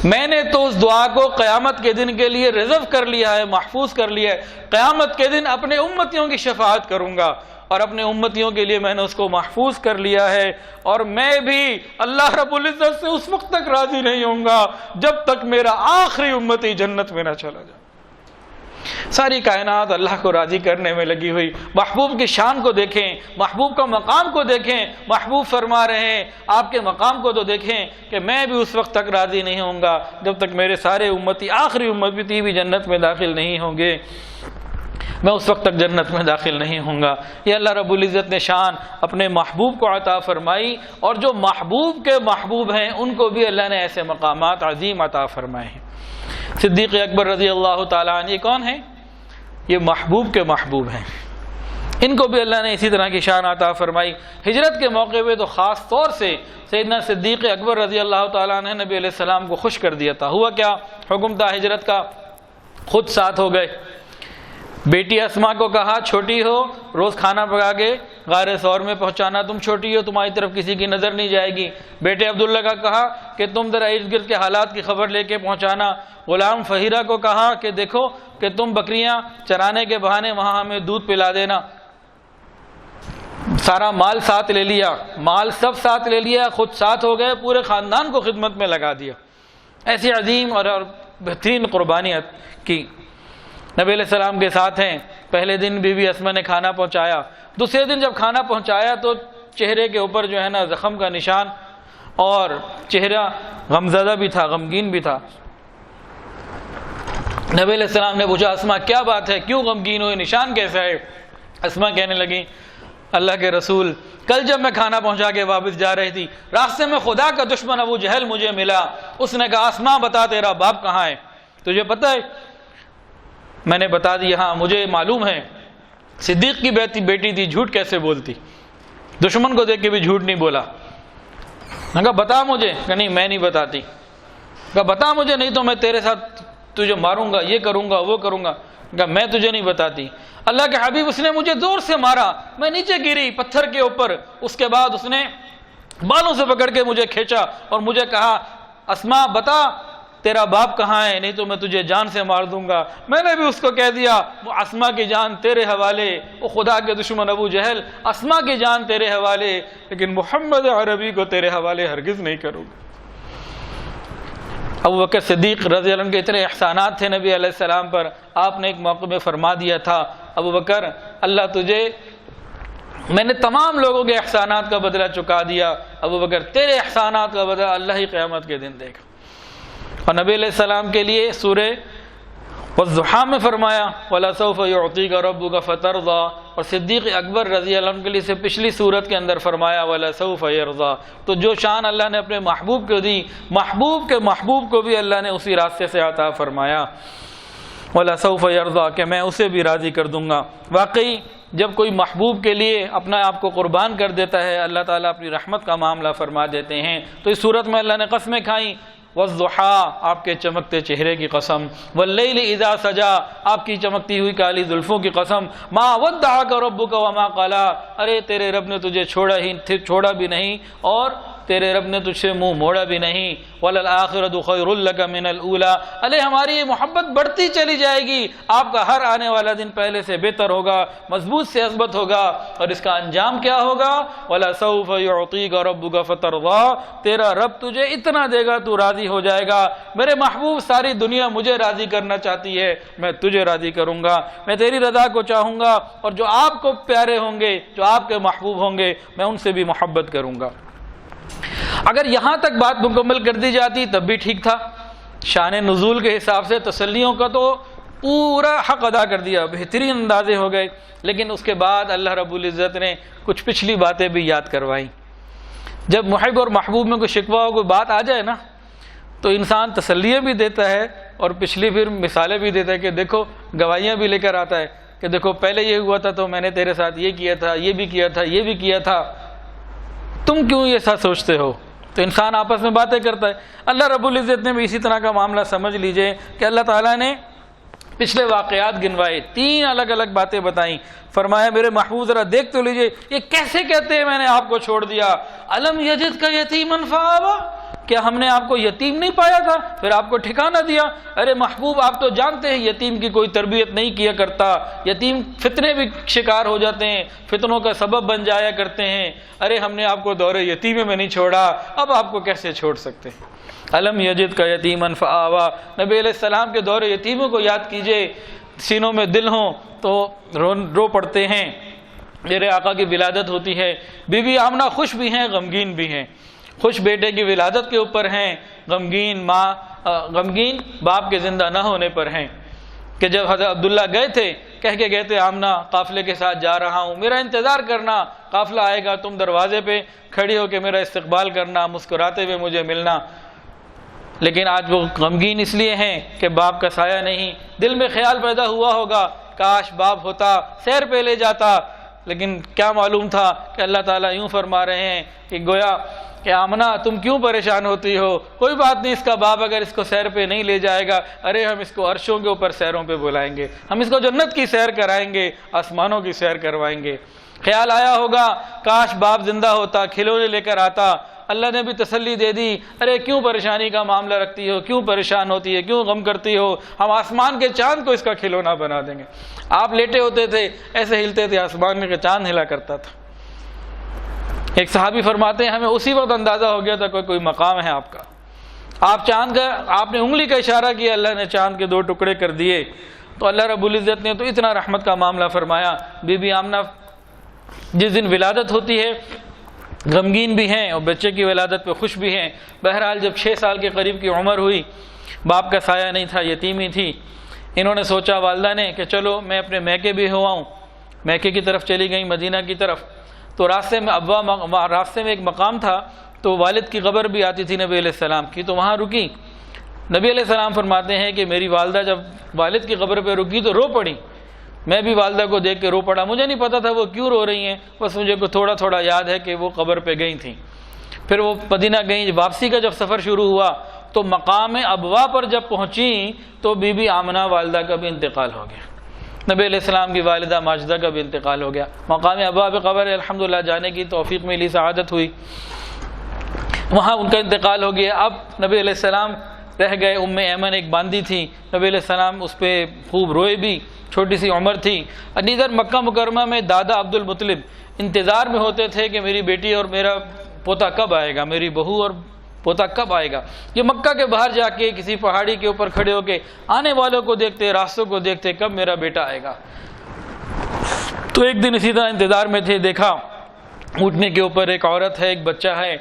میں نے تو اس دعا کو قیامت کے دن کے لیے ریزرو کر لیا ہے، محفوظ کر لیا ہے. قیامت کے دن اپنے امتیوں کی شفاعت کروں گا، اور اپنے امتیوں کے لیے میں نے اس کو محفوظ کر لیا ہے. اور میں بھی اللہ رب العزت سے اس وقت تک راضی نہیں ہوں گا جب تک میرا آخری امتی جنت میں نہ چلا جائے. ساری کائنات اللہ کو راضی کرنے میں لگی ہوئی. محبوب کی شان کو دیکھیں، محبوب کا مقام کو دیکھیں. محبوب فرما رہے ہیں آپ کے مقام کو تو دیکھیں کہ میں بھی اس وقت تک راضی نہیں ہوں گا جب تک میرے سارے امتی، آخری امتی بھی جنت میں داخل نہیں ہوں گے، میں اس وقت تک جنت میں داخل نہیں ہوں گا. یہ اللہ رب العزت نے شان اپنے محبوب کو عطا فرمائی، اور جو محبوب کے محبوب ہیں ان کو بھی اللہ نے ایسے مقامات عظیم عطا فرمائے ہیں. صدیق اکبر رضی اللہ تعالیٰ عنہ یہ کون ہیں؟ یہ محبوب کے محبوب ہیں. ان کو بھی اللہ نے اسی طرح کی شان عطا فرمائی۔ ہجرت کے موقع پہ تو خاص طور سے سیدنا صدیق اکبر رضی اللہ تعالیٰ عنہ نے نبی علیہ السلام کو خوش کر دیا تھا۔ ہوا کیا، حکم تھا ہجرت کا، خود ساتھ ہو گئے۔ بیٹی اسما کو کہا چھوٹی ہو روز کھانا پکا کے غار ثور میں پہنچانا، تم چھوٹی ہو تمہاری طرف کسی کی نظر نہیں جائے گی۔ بیٹے عبداللہ کا کہا کہ تم ذرا ارد گرد کے حالات کی خبر لے کے پہنچانا۔ غلام فہیرہ کو کہا کہ دیکھو کہ تم بکریاں چرانے کے بہانے وہاں ہمیں دودھ پلا دینا۔ سارا مال ساتھ لے لیا، مال سب ساتھ لے لیا، خود ساتھ ہو گئے، پورے خاندان کو خدمت میں لگا دیا۔ ایسی عظیم اور بہترین قربانیت کی۔ نبی علیہ السلام کے ساتھ ہیں۔ پہلے دن بی بی اسما نے کھانا پہنچایا، دوسرے دن جب کھانا پہنچایا تو چہرے کے اوپر جو ہے نا زخم کا نشان، اور چہرہ غمزدہ بھی تھا، غمگین بھی تھا۔ نبی علیہ السلام نے پوچھا اسما کیا بات ہے، کیوں غمگین ہوئے، نشان کیسا ہے؟ اسما کہنے لگی اللہ کے رسول کل جب میں کھانا پہنچا کے واپس جا رہی تھی، راستے میں خدا کا دشمن ابو جہل مجھے ملا۔ اس نے کہا اسما بتا تیرا باپ کہاں ہے، تجھے پتہ ہے؟ میں نے بتا دی ہاں مجھے معلوم ہے، صدیق کی بیٹی تھی، جھوٹ کیسے بولتی، دشمن کو دیکھ کے بھی جھوٹ نہیں بولا۔ میں کہا بتا مجھے، کہ نہیں میں نہیں بتاتی۔ کہا بتا مجھے نہیں تو میں تیرے ساتھ تجھے ماروں گا، یہ کروں گا وہ کروں گا۔ کہا میں تجھے نہیں بتاتی۔ اللہ کے حبیب اس نے مجھے زور سے مارا، میں نیچے گری پتھر کے اوپر، اس کے بعد اس نے بالوں سے پکڑ کے مجھے کھینچا اور مجھے کہا اسما بتا تیرا باپ کہاں ہے، نہیں تو میں تجھے جان سے مار دوں گا۔ میں نے بھی اس کو کہہ دیا وہ اسما کی جان تیرے حوالے، وہ خدا کے دشمن ابو جہل، اسما کی جان تیرے حوالے، لیکن محمد عربی کو تیرے حوالے ہرگز نہیں کروں گا۔ ابو بکر صدیق رضی اللہ عنہ کے اتنے احسانات تھے نبی علیہ السلام پر، آپ نے ایک موقع میں فرما دیا تھا ابو بکر اللہ تجھے، میں نے تمام لوگوں کے احسانات کا بدلہ چکا دیا، ابو بکر تیرے احسانات کا بدلہ اللہ ہی قیامت کے دن دے گا۔ اور نبی علیہ السلام کے لیے سورہ والضحیٰ میں فرمایا وَلَسَوْفَ يُعْطِيكَ رَبُّكَ فَتَرْضَىٰ، اور صدیق اکبر رضی اللہ عنہ کے لیے سے پچھلی صورت کے اندر فرمایا وَلَسَوْفَ يَرْضَىٰ۔ تو جو شان اللہ نے اپنے محبوب کو دی، محبوب کے محبوب کو بھی اللہ نے اسی راستے سے عطا فرمایا وَلَسَوْفَ يَرْضَىٰ، کہ میں اسے بھی راضی کر دوں گا۔ واقعی جب کوئی محبوب کے لیے اپنا آپ کو قربان کر دیتا ہے، اللہ تعالیٰ اپنی رحمت کا معاملہ فرما دیتے ہیں۔ تو اس صورت میں اللہ نے قسمیں کھائیں، والضحیٰ آپ کے چمکتے چہرے کی قسم، واللیل اذا سجا آپ کی چمکتی ہوئی کالی زلفوں کی قسم، ما ودعک ربک وما قلا، ارے تیرے رب نے تجھے چھوڑا بھی نہیں اور تیرے رب نے تجھ سے منہ موڑا بھی نہیں، وللآخرۃ خیر لک من الاولی، ارے ہماری یہ محبت بڑھتی چلی جائے گی، آپ کا ہر آنے والا دن پہلے سے بہتر ہوگا، مضبوط سے اثبت ہوگا، اور اس کا انجام کیا ہوگا؟ ولسوف یعطیک ربک فترضیٰ، تیرا رب تجھے اتنا دے گا تو راضی ہو جائے گا۔ میرے محبوب ساری دنیا مجھے راضی کرنا چاہتی ہے، میں تجھے راضی کروں گا، میں تیری رضا کو چاہوں گا، اور جو آپ کو پیارے ہوں گے، جو آپ کے محبوب ہوں گے، میں ان سے بھی محبت کروں گا۔ اگر یہاں تک بات مکمل کر دی جاتی تب بھی ٹھیک تھا، شان نزول کے حساب سے تسلیوں کا تو پورا حق ادا کر دیا، بہترین اندازے ہو گئے، لیکن اس کے بعد اللہ رب العزت نے کچھ پچھلی باتیں بھی یاد کروائیں۔ جب محب اور محبوب میں کوئی شکوہ ہو، کوئی بات آ جائے نا، تو انسان تسلیاں بھی دیتا ہے اور پچھلی پھر مثالیں بھی دیتا ہے کہ دیکھو، گواہیاں بھی لے کر آتا ہے کہ دیکھو پہلے یہ ہوا تھا تو میں نے تیرے ساتھ یہ کیا تھا، یہ بھی کیا تھا، یہ بھی کیا تھا، تم کیوں یہ ساتھ سوچتے ہو؟ تو انسان آپس میں باتیں کرتا ہے۔ اللہ رب العزت نے بھی اسی طرح کا معاملہ سمجھ لیجئے کہ اللہ تعالیٰ نے پچھلے واقعات گنوائے، 3 الگ الگ باتیں بتائیں، فرمایا میرے محبوب ذرا دیکھ تو لیجئے یہ کیسے کہتے ہیں میں نے آپ کو چھوڑ دیا، الم یجدک یتیما فآویٰ، کیا ہم نے آپ کو یتیم نہیں پایا تھا پھر آپ کو ٹھکانہ دیا؟ ارے محبوب آپ تو جانتے ہیں یتیم کی کوئی تربیت نہیں کیا کرتا، یتیم فتنے بھی شکار ہو جاتے ہیں، فتنوں کا سبب بن جایا کرتے ہیں، ارے ہم نے آپ کو دور یتیمے میں نہیں چھوڑا، اب آپ کو کیسے چھوڑ سکتے ہیں؟ الم یجدک یتیما فآویٰ، نبی علیہ السلام کے دور یتیموں کو یاد کیجئے، سینوں میں دل ہوں تو رو پڑتے ہیں، میرے آقا کی ولادت ہوتی ہے، بی بی آمنہ خوش بھی ہیں غمگین بھی ہیں، خوش بیٹے کی ولادت کے اوپر ہیں، غمگین باپ کے زندہ نہ ہونے پر ہیں، کہ جب حضرت عبداللہ گئے تھے کہہ کے گئے تھے آمنہ قافلے کے ساتھ جا رہا ہوں، میرا انتظار کرنا، قافلہ آئے گا، تم دروازے پہ کھڑی ہو کے میرا استقبال کرنا، مسکراتے ہوئے مجھے ملنا۔ لیکن آج وہ غمگین اس لیے ہیں کہ باپ کا سایہ نہیں، دل میں خیال پیدا ہوا ہوگا کاش باپ ہوتا، سیر پہ لے جاتا، لیکن کیا معلوم تھا کہ اللہ تعالیٰ یوں فرما رہے ہیں کہ گویا کہ آمنہ تم کیوں پریشان ہوتی ہو، کوئی بات نہیں، اس کا باپ اگر اس کو سیر پہ نہیں لے جائے گا، ارے ہم اس کو عرشوں کے اوپر سیروں پہ بلائیں گے، ہم اس کو جنت کی سیر کرائیں گے، آسمانوں کی سیر کروائیں گے۔ خیال آیا ہوگا کاش باپ زندہ ہوتا، کھلونے لے کر آتا، اللہ نے بھی تسلی دے دی، ارے کیوں پریشانی کا معاملہ رکھتی ہو، کیوں پریشان ہوتی ہے، کیوں غم کرتی ہو، ہم آسمان کے چاند کو اس کا کھلونا بنا دیں گے۔ آپ لیٹے ہوتے تھے، ایسے ہلتے تھے، آسمان کا چاند ہلا کرتا تھا۔ ایک صحابی فرماتے ہیں ہمیں اسی وقت اندازہ ہو گیا تھا کوئی مقام ہے آپ کا، آپ چاند کا، آپ نے انگلی کا اشارہ کیا، اللہ نے چاند کے 2 ٹکڑے کر دیے، تو اللہ رب العزت نے تو اتنا رحمت کا معاملہ فرمایا۔ بی بی آمنہ جس دن ولادت ہوتی ہے غمگین بھی ہیں اور بچے کی ولادت پہ خوش بھی ہیں۔ بہرحال جب 6 سال کے قریب کی عمر ہوئی، باپ کا سایہ نہیں تھا، یتیمی تھی، انہوں نے سوچا والدہ نے کہ چلو میں اپنے میکے بھی ہوا ہوں، میکے کی طرف چلی گئیں، مدینہ کی طرف۔ تو راستے میں ایک مقام تھا، تو والد کی قبر بھی آتی تھی نبی علیہ السلام کی، تو وہاں رکی۔ نبی علیہ السلام فرماتے ہیں کہ میری والدہ جب والد کی قبر پہ رکی تو رو پڑی، میں بھی والدہ کو دیکھ کے رو پڑا، مجھے نہیں پتا تھا وہ کیوں رو رہی ہیں، بس مجھے کو تھوڑا تھوڑا یاد ہے کہ وہ قبر پہ گئی تھیں۔ پھر وہ مدینہ گئیں، واپسی کا جب سفر شروع ہوا تو مقام ابوا پر جب پہنچیں تو بی بی آمنہ والدہ کا بھی انتقال ہو گیا، نبی علیہ السلام کی والدہ ماجدہ کا بھی انتقال ہو گیا۔ مقام ابوا پہ قبر الحمدللہ جانے کی توفیق ملی، سعادت ہوئی، وہاں ان کا انتقال ہو گیا۔ اب نبی علیہ السلام رہ گئے، ام ایمن ایک باندی تھی، نبی علیہ السلام اس پہ خوب روئے بھی، چھوٹی سی عمر تھی۔ ادھر مکہ مکرمہ میں دادا عبد المطلب انتظار میں ہوتے تھے کہ میری بیٹی اور میرا پوتا کب آئے گا، میری بہو اور پوتا کب آئے گا۔ یہ مکہ کے باہر جا کے کسی پہاڑی کے اوپر کھڑے ہو کے آنے والوں کو دیکھتے، راستوں کو دیکھتے، کب میرا بیٹا آئے گا۔ تو ایک دن اسی طرح انتظار میں تھے، دیکھا اونٹنے کے اوپر ایک عورت ہے، ایک بچہ ہے۔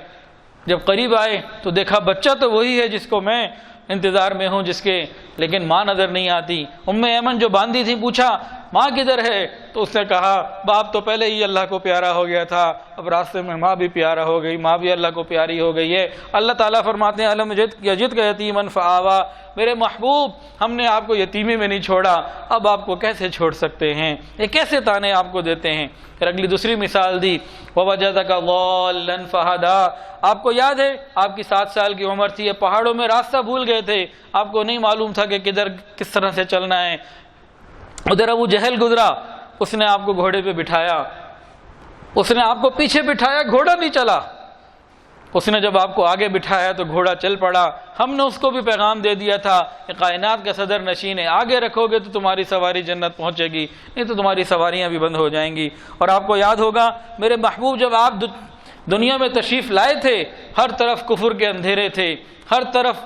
جب قریب آئے تو دیکھا بچہ تو وہی ہے جس کو میں انتظار میں ہوں، جس کے، لیکن ماں نظر نہیں آتی۔ ام ایمن جو باندھی تھی پوچھا ماں کدھر ہے، تو اس نے کہا باپ تو پہلے ہی اللہ کو پیارا ہو گیا تھا، اب راستے میں ماں بھی پیارا ہو گئی، ماں بھی اللہ کو پیاری ہو گئی ہے۔ اللہ تعالیٰ فرماتے ہیں الم یجدک یتیما فآویٰ، میرے محبوب ہم نے آپ کو یتیمی میں نہیں چھوڑا، اب آپ کو کیسے چھوڑ سکتے ہیں، یہ کیسے تانے آپ کو دیتے ہیں۔ پھر اگلی دوسری مثال دی ووجدک ضالا فہدیٰ، آپ کو یاد ہے آپ کی 7 سال کی عمر تھی، پہاڑوں میں راستہ بھول گئے تھے، آپ کو نہیں معلوم تھا کہ کدھر کس طرح سے چلنا ہے۔ ادھر ابو جہل گزرا، اس نے آپ کو گھوڑے پہ بٹھایا، اس نے آپ کو پیچھے بٹھایا، گھوڑا نہیں چلا، اس نے جب آپ کو آگے بٹھایا تو گھوڑا چل پڑا۔ ہم نے اس کو بھی پیغام دے دیا تھا کہ کائنات کا صدر نشین ہے، آگے رکھو گے تو تمہاری سواری جنت پہنچے گی، نہیں تو تمہاری سواریاں بھی بند ہو جائیں گی۔ اور آپ کو یاد ہوگا میرے محبوب جب آپ دنیا میں تشریف لائے تھے، ہر طرف کفر کے اندھیرے تھے، ہر طرف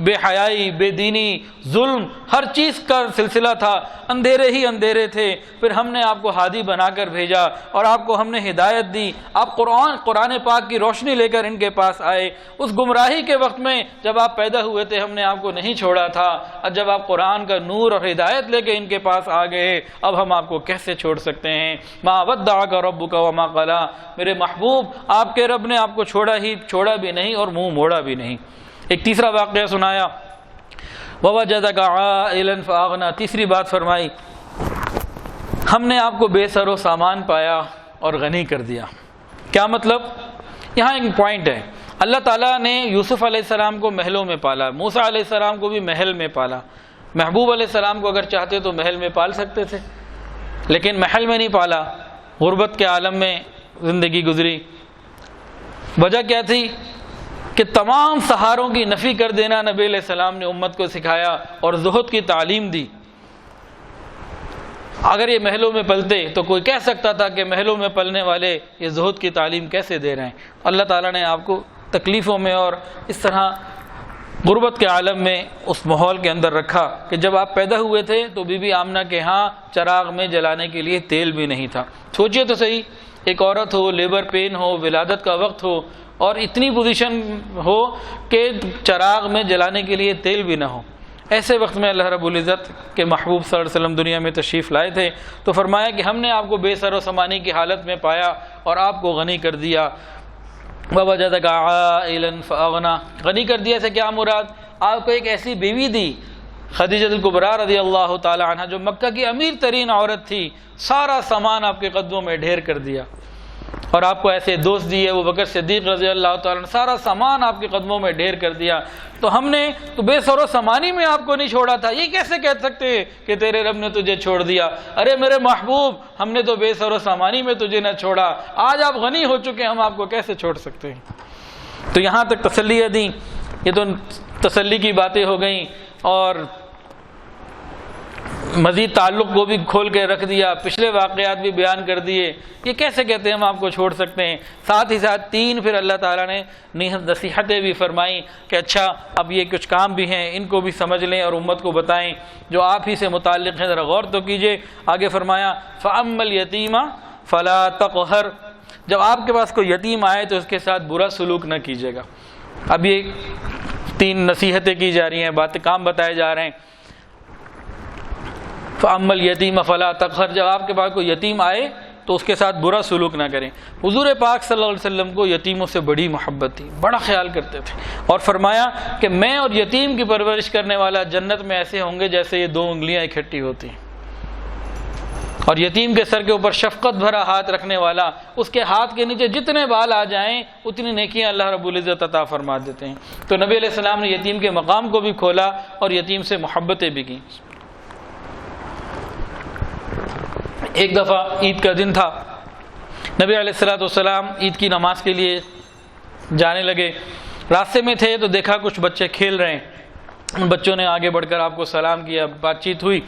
بے حیائی، بے دینی، ظلم، ہر چیز کا سلسلہ تھا، اندھیرے ہی اندھیرے تھے۔ پھر ہم نے آپ کو ہادی بنا کر بھیجا اور آپ کو ہم نے ہدایت دی، آپ قرآن پاک کی روشنی لے کر ان کے پاس آئے۔ اس گمراہی کے وقت میں جب آپ پیدا ہوئے تھے ہم نے آپ کو نہیں چھوڑا تھا، اور جب آپ قرآن کا نور اور ہدایت لے کے ان کے پاس آ گئے، اب ہم آپ کو کیسے چھوڑ سکتے ہیں۔ ما ودعک ربک وما قلی، میرے محبوب آپ کے رب نے آپ کو چھوڑا بھی نہیں اور منہ موڑا بھی نہیں۔ ایک تیسرا واقعہ سنایا ووجدک عائلا فاغنی، تیسری بات فرمائی ہم نے آپ کو بے سر و سامان پایا اور غنی کر دیا۔ کیا مطلب؟ یہاں ایک پوائنٹ ہے، اللہ تعالیٰ نے یوسف علیہ السلام کو محلوں میں پالا، موسیٰ علیہ السلام کو بھی محل میں پالا۔ محبوب علیہ السلام کو اگر چاہتے تو محل میں پال سکتے تھے، لیکن محل میں نہیں پالا، غربت کے عالم میں زندگی گزری۔ وجہ کیا تھی کہ تمام سہاروں کی نفی کر دینا نبی علیہ السلام نے امت کو سکھایا اور زہد کی تعلیم دی۔ اگر یہ محلوں میں پلتے تو کوئی کہہ سکتا تھا کہ محلوں میں پلنے والے یہ زہد کی تعلیم کیسے دے رہے ہیں۔ اللہ تعالیٰ نے آپ کو تکلیفوں میں اور اس طرح غربت کے عالم میں اس ماحول کے اندر رکھا کہ جب آپ پیدا ہوئے تھے تو بی بی آمنہ کے ہاں چراغ میں جلانے کے لیے تیل بھی نہیں تھا۔ سوچئے تو صحیح، ایک عورت ہو، لیبر پین ہو، ولادت کا وقت ہو اور اتنی پوزیشن ہو کہ چراغ میں جلانے کے لیے تیل بھی نہ ہو، ایسے وقت میں اللہ رب العزت کے محبوب صلی اللہ علیہ وسلم دنیا میں تشریف لائے تھے تو فرمایا کہ ہم نے آپ کو بے سر و سامانی کی حالت میں پایا اور آپ کو غنی کر دیا۔ ووجدک عائلا فاغنی، غنی کر دیا سے کیا مراد؟ آپ کو ایک ایسی بیوی دی خدیجہ الکبریٰ رضی اللہ تعالی عنہ جو مکہ کی امیر ترین عورت تھی، سارا سامان آپ کے قدموں میں ڈھیر کر دیا، اور آپ کو ایسے دوست دیے ابو بکر صدیق رضی اللہ تعالیٰ عنہ، سارا سامان آپ کے قدموں میں ڈھیر کر دیا، تو ہم نے تو بے سر و سامانی میں آپ کو نہیں چھوڑا تھا، یہ کیسے کہہ سکتے کہ تیرے رب نے تجھے چھوڑ دیا؟ ارے میرے محبوب، ہم نے تو بے سر و سامانی میں تجھے نہ چھوڑا، آج آپ غنی ہو چکے، ہم آپ کو کیسے چھوڑ سکتے ہیں؟ تو یہاں تک تسلیاں دیں، یہ تو تسلی کی باتیں ہو گئیں، اور مزید تعلق کو بھی کھول کے رکھ دیا، پچھلے واقعات بھی بیان کر دیے، یہ کیسے کہتے ہیں ہم آپ کو چھوڑ سکتے ہیں؟ ساتھ ہی ساتھ تین پھر اللہ تعالیٰ نے نصیحتیں بھی فرمائیں کہ اچھا اب یہ کچھ کام بھی ہیں، ان کو بھی سمجھ لیں اور امت کو بتائیں جو آپ ہی سے متعلق ہیں، ذرا غور تو کیجئے۔ آگے فرمایا فَأَمَّا الْيَتِيمَ فَلَا تَقْهَرْ، جب آپ کے پاس کوئی یتیم آئے تو اس کے ساتھ برا سلوک نہ کیجیے گا۔ اب یہ تین نصیحتیں کی جا رہی ہیں، باتیں کام بتائے جا رہے ہیں۔ فَأَمَّا الْيَتِيمَ فَلَا تَقْهَرْ، جب آپ کے پاس کوئی یتیم آئے تو اس کے ساتھ برا سلوک نہ کریں۔ حضور پاک صلی اللہ علیہ وسلم کو یتیموں سے بڑی محبت تھی، بڑا خیال کرتے تھے، اور فرمایا کہ میں اور یتیم کی پرورش کرنے والا جنت میں ایسے ہوں گے جیسے یہ دو انگلیاں اکٹھی ہوتی ہیں، اور یتیم کے سر کے اوپر شفقت بھرا ہاتھ رکھنے والا، اس کے ہاتھ کے نیچے جتنے بال آ جائیں اتنی نیکیاں اللہ رب العزت عطا فرما دیتے ہیں۔ تو نبی علیہ السلام نے یتیم کے مقام کو بھی کھولا اور یتیم سے محبتیں بھی کی۔ ایک دفعہ عید کا دن تھا، نبی علیہ السلام عید کی نماز کے لیے جانے لگے، راستے میں تھے تو دیکھا کچھ بچے کھیل رہے ہیں، ان بچوں نے آگے بڑھ کر آپ کو سلام کیا، بات چیت ہوئی،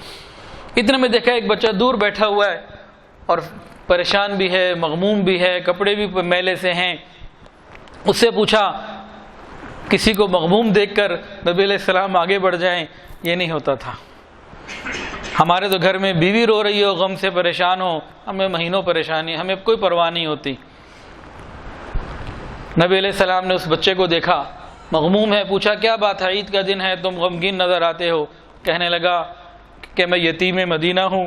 اتنے میں دیکھا ایک بچہ دور بیٹھا ہوا ہے اور پریشان بھی ہے، مغموم بھی ہے، کپڑے بھی میلے سے ہیں۔ اس سے پوچھا، کسی کو مغموم دیکھ کر نبی علیہ السلام آگے بڑھ جائیں، یہ نہیں ہوتا تھا۔ ہمارے تو گھر میں بیوی رو رہی ہو، غم سے پریشان ہو، ہمیں مہینوں پریشانی، ہمیں کوئی پرواہ نہیں ہوتی۔ نبی علیہ السلام نے اس بچے کو دیکھا، مغموم ہے، پوچھا کیا بات ہے، عید کا دن ہے، تم غمگین نظر آتے ہو؟ کہنے لگا کہ میں یتیم مدینہ ہوں،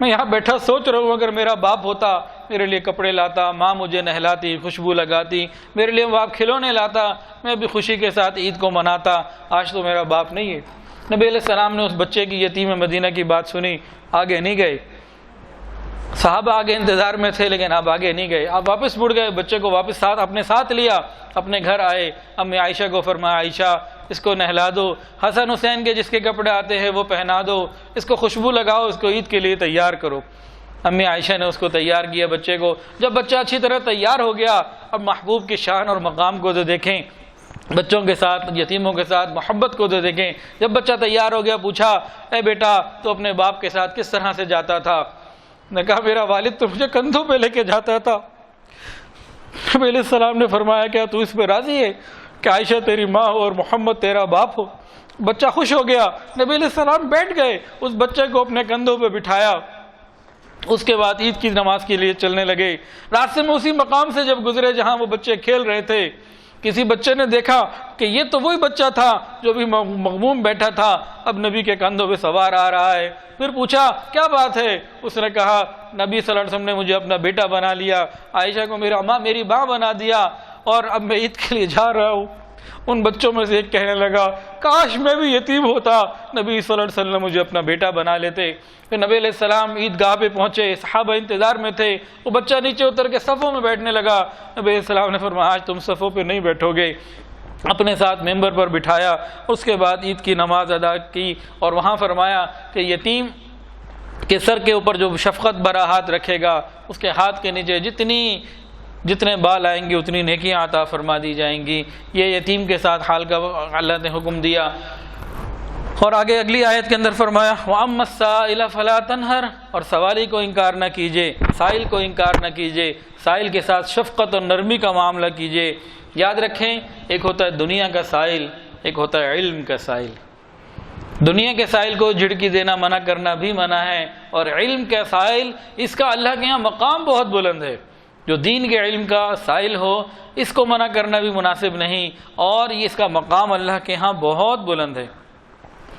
میں یہاں بیٹھا سوچ رہا ہوں اگر میرا باپ ہوتا میرے لیے کپڑے لاتا، ماں مجھے نہلاتی، خوشبو لگاتی، میرے لیے باپ کھلونے لاتا، میں بھی خوشی کے ساتھ عید کو مناتا، آج تو میرا باپ نہیں ہے۔ نبی علیہ السلام نے اس بچے کی یتیم مدینہ کی بات سنی، آگے نہیں گئے۔ صحابہ آگے انتظار میں تھے لیکن آپ آگے نہیں گئے، آپ واپس مڑ گئے، بچے کو واپس اپنے ساتھ لیا، اپنے گھر آئے، امی عائشہ کو فرمایا عائشہ اس کو نہلا دو، حسن حسین کے جس کے کپڑے آتے ہیں وہ پہنا دو، اس کو خوشبو لگاؤ، اس کو عید کے لیے تیار کرو۔ امی عائشہ نے اس کو تیار کیا بچے کو۔ جب بچہ اچھی طرح تیار ہو گیا، اب محبوب کی شان اور مقام کو تو دیکھیں، بچوں کے ساتھ، یتیموں کے ساتھ محبت کو تو دیکھیں۔ جب بچہ تیار ہو گیا، پوچھا اے بیٹا تو اپنے باپ کے ساتھ کس طرح سے جاتا تھا؟ نے کہا میرا والد تو مجھے کندھوں پہ لے کے جاتا تھا۔ نبی علیہ السلام نے فرمایا کیا تو اس پہ راضی ہے کہ عائشہ تیری ماں ہو اور محمد تیرا باپ ہو؟ بچہ خوش ہو گیا۔ نبی علیہ السلام بیٹھ گئے، اس بچے کو اپنے کندھوں پہ بٹھایا، اس کے بعد عید کی نماز کے لیے چلنے لگے۔ راستے میں اسی مقام سے جب گزرے جہاں وہ بچے کھیل رہے تھے، کسی بچے نے دیکھا کہ یہ تو وہی بچہ تھا جو بھی مغموم بیٹھا تھا، اب نبی کے کندھوں پہ سوار آ رہا ہے۔ پھر پوچھا کیا بات ہے؟ اس نے کہا نبی صلی اللہ علیہ وسلم نے مجھے اپنا بیٹا بنا لیا، عائشہ کو میری ماں بنا دیا، اور اب میں عید کے لیے جا رہا ہوں۔ ان بچوں میں سے ایک کہنے لگا کاش میں بھی یتیم ہوتا، نبی صلی اللہ علیہ وسلم مجھے اپنا بیٹا بنا لیتے۔ پھر نبی علیہ السلام عید گاہ پہ پہنچے، صحابہ انتظار میں تھے، وہ بچہ نیچے اتر کے صفوں میں بیٹھنے لگا۔ نبی علیہ السلام نے فرمایا آج تم صفوں پہ نہیں بیٹھو گے، اپنے ساتھ ممبر پر بٹھایا، اس کے بعد عید کی نماز ادا کی، اور وہاں فرمایا کہ یتیم کے سر کے اوپر جو شفقت بھرا ہاتھ رکھے گا، اس کے ہاتھ کے نیچے جتنے بال آئیں گے اتنی نیکیاں عطا فرما دی جائیں گی۔ یہ یتیم کے ساتھ حال کا اللہ نے حکم دیا۔ اور آگے اگلی آیت کے اندر فرمایا وَأَمَّا السَّائِلَ فَلَا تَنْهَرْ، اور سوالی کو انکار نہ کیجیے، سائل کو انکار نہ کیجیے، سائل کے ساتھ شفقت اور نرمی کا معاملہ کیجیے۔ یاد رکھیں ایک ہوتا ہے دنیا کا سائل، ایک ہوتا ہے علم کا سائل۔ دنیا کے سائل کو جھڑکی دینا منع کرنا بھی منع ہے، اور علم کا سائل اس کا اللہ کے یہاں مقام بہت بلند ہے۔ جو دین کے علم کا سائل ہو اس کو منع کرنا بھی مناسب نہیں، اور اس کا مقام اللہ کے ہاں بہت بلند ہے۔